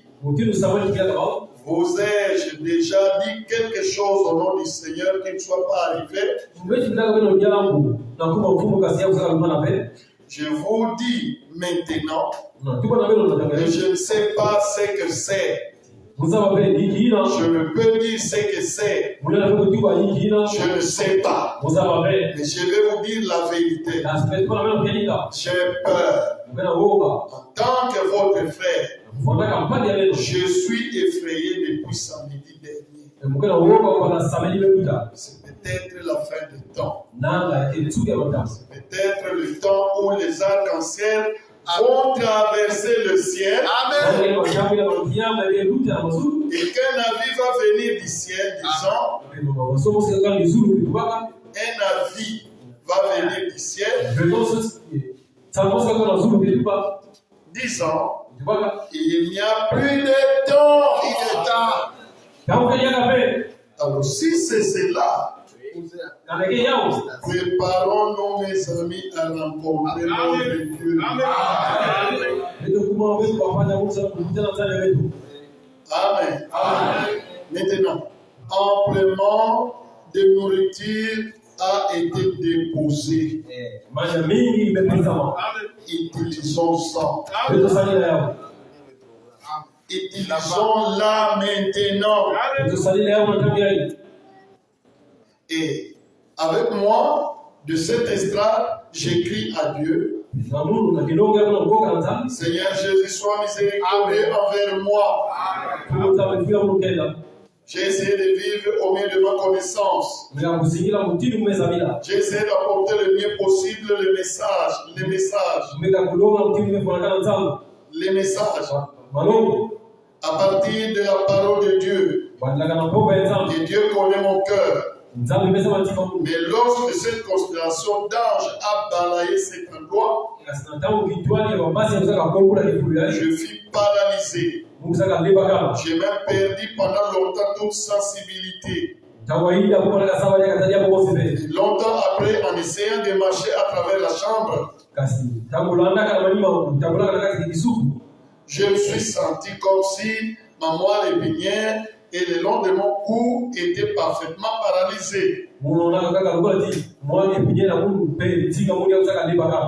vous ai-je déjà dit quelque chose au nom du Seigneur qui ne soit pas arrivé? Je vous dis maintenant, mais je ne sais pas ce que c'est. Je ne peux dire ce que c'est. Je ne sais pas. Mais je vais vous dire la vérité. J'ai peur. En tant que votre frère, je suis effrayé depuis samedi dernier. C'est peut-être la fin du temps. C'est peut-être le temps où les arcs-en-ciel vont traverser le ciel. Amen. Et qu'un navire va venir du ciel disant, un navire va venir du ciel disant, il n'y a plus de temps. Alors si c'est cela, préparons-nous, mes amis, à rencontrer notre Dieu. Amen. Amen. Maintenant, amplement de nourriture a été déposé. Utilisons ça. Utilisons-la maintenant. Et avec moi, de cette estrade, j'écris à Dieu. Seigneur Jésus, sois miséricordieux envers moi. J'ai essayé de vivre au mieux de ma connaissance. J'ai essayé d'apporter le mieux possible les messages. À partir de la parole de Dieu. Et Dieu connaît mon cœur. Mais lorsque cette constellation d'anges a balayé cet endroit, je fus paralysé. J'ai même perdu pendant longtemps toute sensibilité. Longtemps après, en essayant de marcher à travers la chambre, je me suis senti comme si ma moelle épinière et le long de mon cou étaient parfaitement paralysés.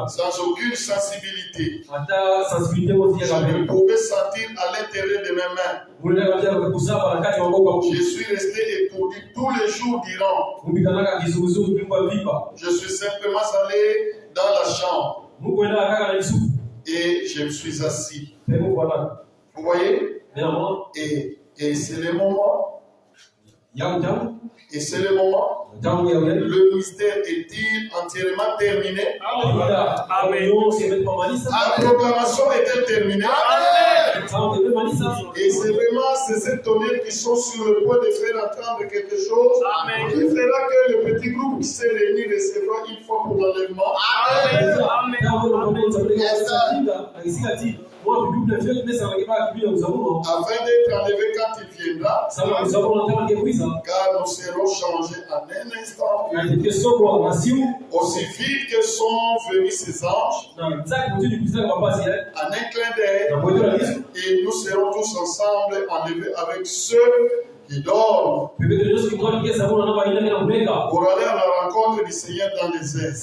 Sans aucune sensibilité. Je ne pouvais sentir à l'intérieur de mes mains. Je suis resté étourdi tous les jours durant. Je suis simplement allé dans la chambre et je me suis assis. Vous voyez? Et c'est le moment. Et c'est le moment. Le mystère est-il entièrement terminé? La proclamation est-elle terminée? Et c'est vraiment ces tonnerres qui sont sur le point de faire entendre quelque chose qui fera que le petit groupe qui s'est réuni recevra une fois pour l'enlèvement. Afin d'être enlevé quand il viendra, car nous serons changés en un instant. Aussi vite que sont venus ces anges, en un clin d'œil, et nous serons tous ensemble enlevés avec ceux qui dorment pour aller à la rencontre du Seigneur dans les airs.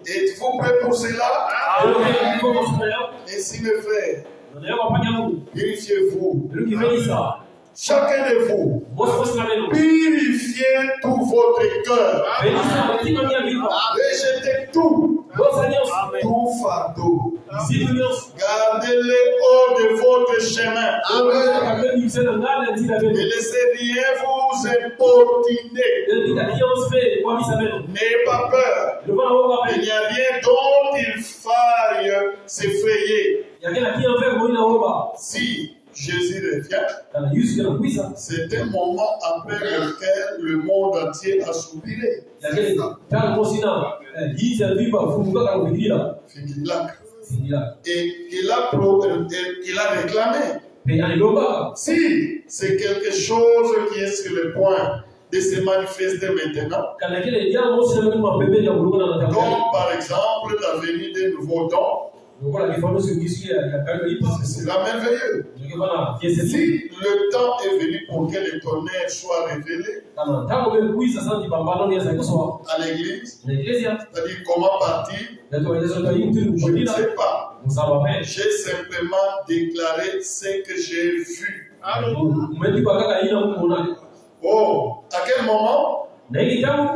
Êtes-vous prêts pour cela? Et si mes frères, purifiez-vous. Chacun de vous, purifiez tout votre cœur. Rejetez tout fardeau. Gardez-les hors de votre chemin. Ne laissez rien vous importuner. N'ayez pas peur. Il n'y a rien dont il faille s'effrayer. Si Jésus revient, c'est un moment après lequel le monde entier a soupiré. Et il a réclamé. Si c'est quelque chose qui est sur le point de se manifester maintenant, comme par exemple la venue des nouveaux dons, c'est merveilleux. Si le temps est venu pour que le tonnerre soit révélé à l'église, c'est-à-dire comment partir, je ne sais pas. J'ai simplement déclaré ce que j'ai vu. Oh, à quel moment?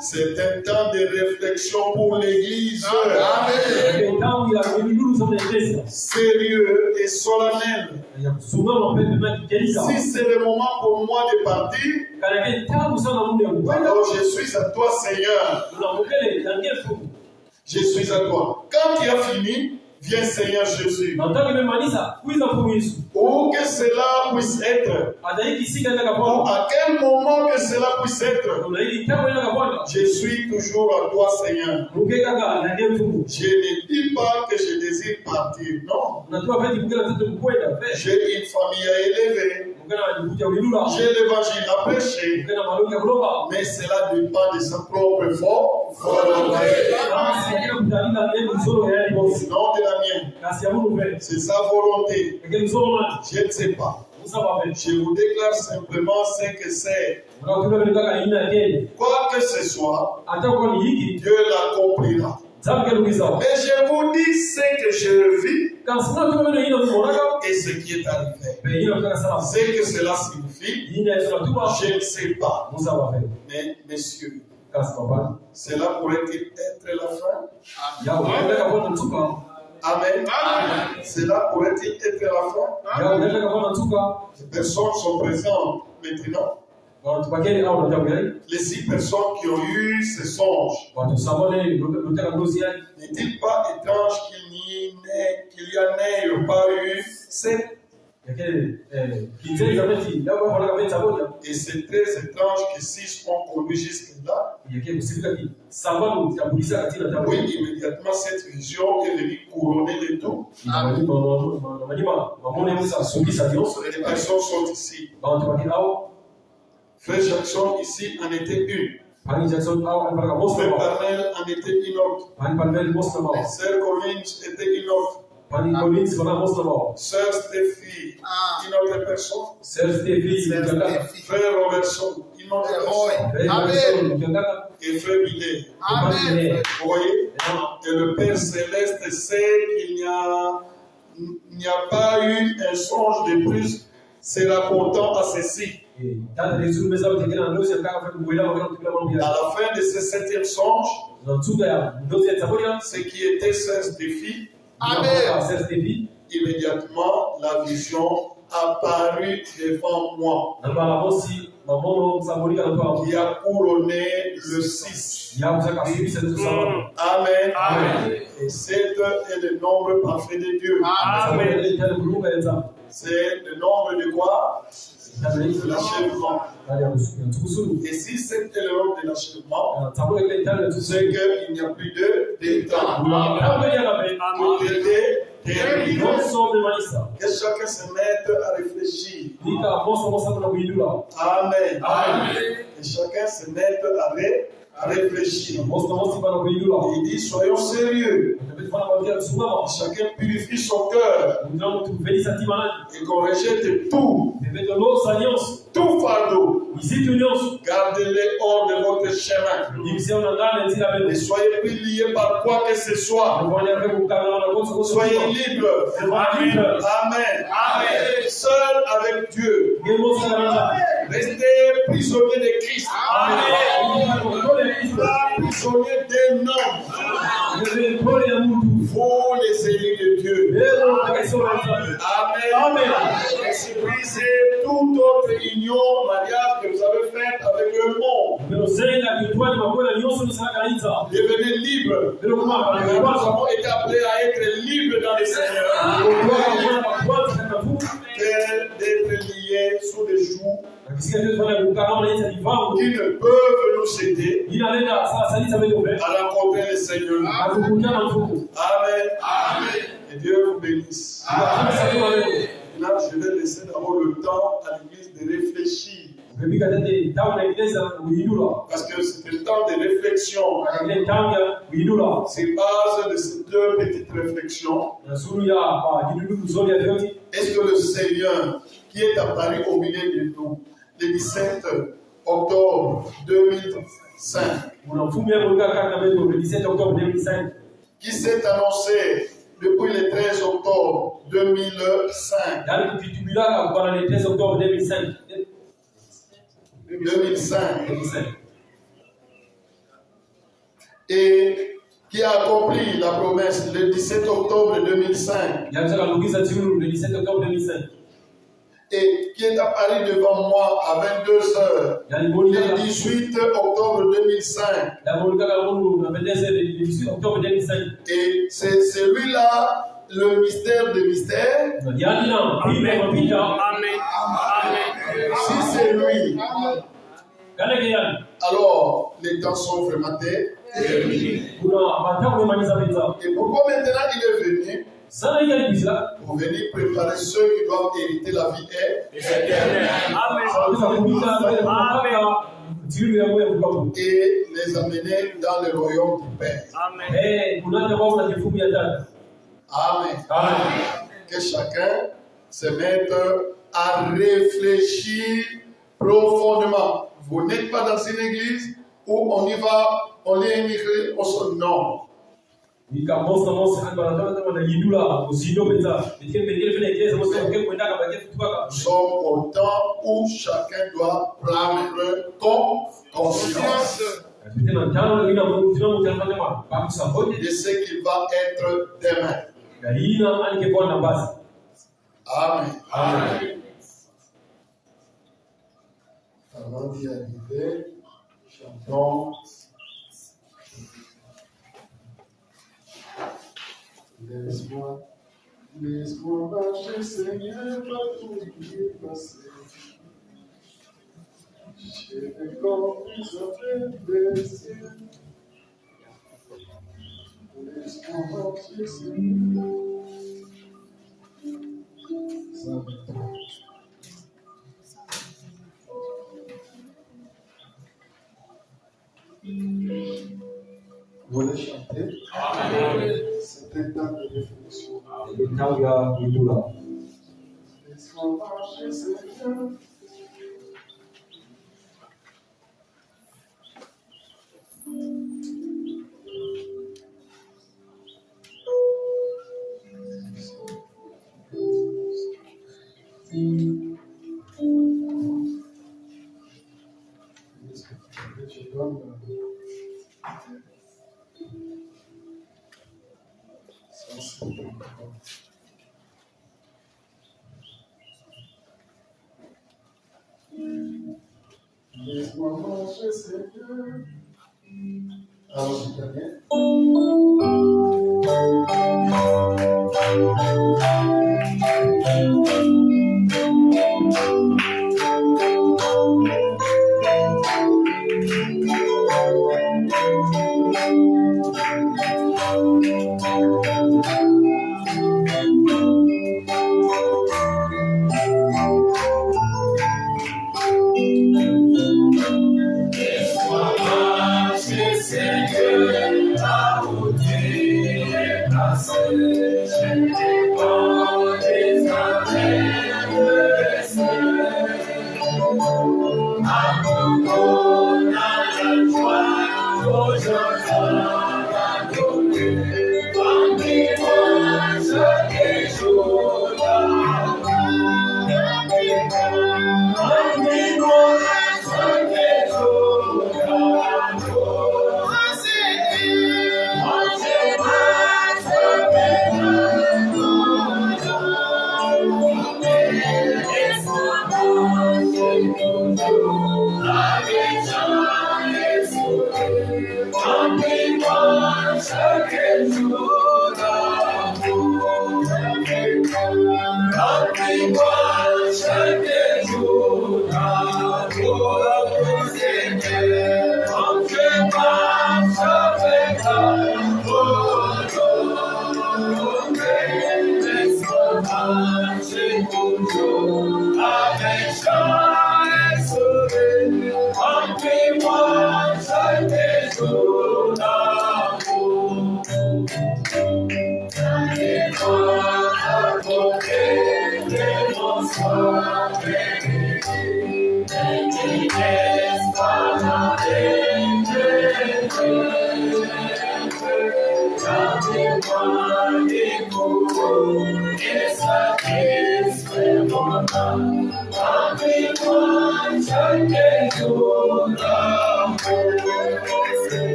C'est un temps de réflexion pour l'église. Sérieux et solennel. Si c'est le moment pour moi de partir, alors je suis à toi, Seigneur. Je suis à toi. Quand tu as fini, viens, Seigneur Jésus. Où que cela puisse être, ou à quel moment que cela puisse être, je suis toujours à toi, Seigneur. Je ne dis pas que je désire partir, non. J'ai une famille à élever. J'ai l'évangile à prêcher. Mais cela dépend de sa propre volonté. Non de la mienne. C'est sa volonté. Je ne sais pas. Je vous déclare simplement ce que c'est. Quoi que ce soit, Dieu l'accomplira. Mais je vous dis ce que je vis et ce qui est arrivé. Ce que cela signifie, je ne sais pas. Mais messieurs, cela pourrait-il être la fin? Amen. Cela pourrait-il être la fin? Les personnes sont présentes maintenant. Les 6 personnes qui ont eu ces songes, n'est-il pas étrange qu'il y en ait pas eu 7? Et c'est très étrange que 6 ont conduit jusque-là. Oui, immédiatement cette vision est venue couronner le tout. Les personnes sont ici. Frère Jackson ici en était une. Pani Jackson au alipata Frère Muslim. Parnell en était une autre. Pani Palvel Muslim. Sœur Collins était une autre. Pani Collins wana Muslim. Sœur Stéphie, une autre personne. Sœur Stevie, Frère Robertson, une autre personne. Amen. Et Frère Billet. Amen. Vous voyez? Et le Père Céleste sait qu'il n'y a pas eu un songe de plus se rapportant à ceci. À la fin de ce 7e songe, ce qui était Sœur Stéphie, immédiatement la vision apparut devant moi, qui a couronné le 6. Amen. Amen. Et 7 est le nombre parfait de Dieu. Amen. C'est le nombre de quoi? De l'achèvement. Et si c'était le nombre de l'achèvement, c'est qu'il n'y a plus de temps. Tout était terminé. Que chacun se mette à réfléchir. Amen. Que chacun se mette à réfléchir. Il dit, soyons sérieux. Chacun purifie son cœur. Et qu'on rejette tout. Tout fardeau. Gardez-les hors de votre chemin. Ne soyez plus liés par quoi que ce soit. Soyez libres. Amen. Seul avec Dieu. Restez prisonniers de Christ. Prisonniers d'un homme. Vous les élus de Dieu. Amen. Brisez toute autre union, mariage que vous avez faite avec le monde. Devenez libres. Nous avons été appelés à être libres dans le Seigneur. Que d'être liés sous les joues qui ne peuvent nous aider à rencontrer le Seigneur. Amen. Et Dieu vous bénisse. Là, je vais laisser d'abord le temps à l'église de réfléchir. Parce que c'est le temps de réflexion. C'est base de ces deux petites réflexions. Est-ce que le Seigneur qui est apparu au milieu de nous le 17 octobre 2005, qui s'est annoncé depuis le 13 octobre 2005, 2005, et qui a accompli la promesse le 17 octobre 2005, et qui est apparu devant moi à 22h le 18 octobre 2005. Et c'est celui-là, le mystère des mystères. Si c'est lui, alors les temps sont vraiment terminés. Et pourquoi maintenant il est venu? Pour venir préparer ceux qui doivent hériter la vie éternelle. Et les amener dans le royaume du Père. Amen. Que chacun se mette à réfléchir profondément. Vous n'êtes pas dans une église où on y va, on est émigré, on se non. Nous sommes au temps où chacun doit prendre conscience de ce qu'il va être demain. Amen. Avant d'y arriver, chantons. Laisse-moi marcher, Seigneur, partout où j'ai passé. J'ai des compris à blessé. Laisse-moi marcher, Seigneur. tangu ya kuitula. Laisse-moi marcher, Seigneur. Alors, je connais.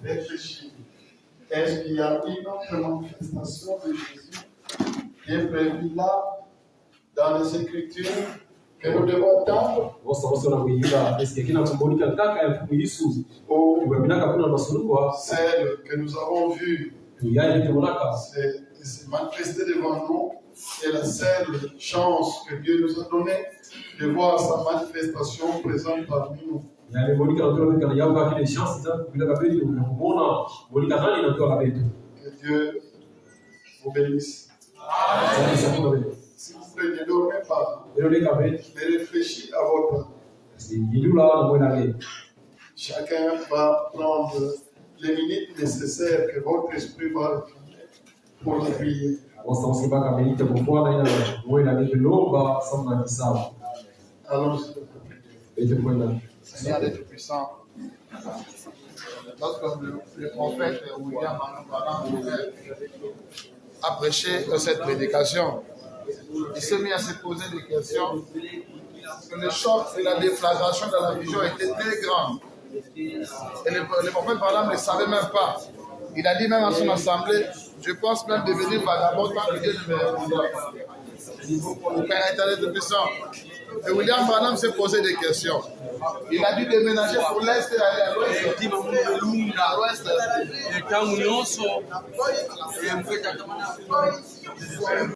réfléchir. Est-ce qu'il y a une autre manifestation de Jésus qui est prévue là, dans les Écritures, que nous devons attendre? Ou celle que nous avons vue s'est manifestée devant nous, et la seule chance que Dieu nous a donnée de voir sa manifestation présente parmi nous. Que Dieu vous bénisse. Si vous ne dormez pas, mais réfléchissez à votre âme. Chacun va prendre les minutes nécessaires que votre esprit va réclamer pour la prière. Allons-y. Seigneur d'être puissant. Lorsque le prophète William Branham a prêché cette prédication, il s'est mis à se poser des questions. Que le choc et la déflagration de la vision étaient très grandes. Et le prophète Branham ne savait même pas. Il a dit même à son assemblée, je pense même devenir vagabond tant que Dieu ne me répondra pas. Le Père éternel de puissant. Et William Branham s'est posé des questions. Il a dû déménager pour l'Est et aller à l'Ouest.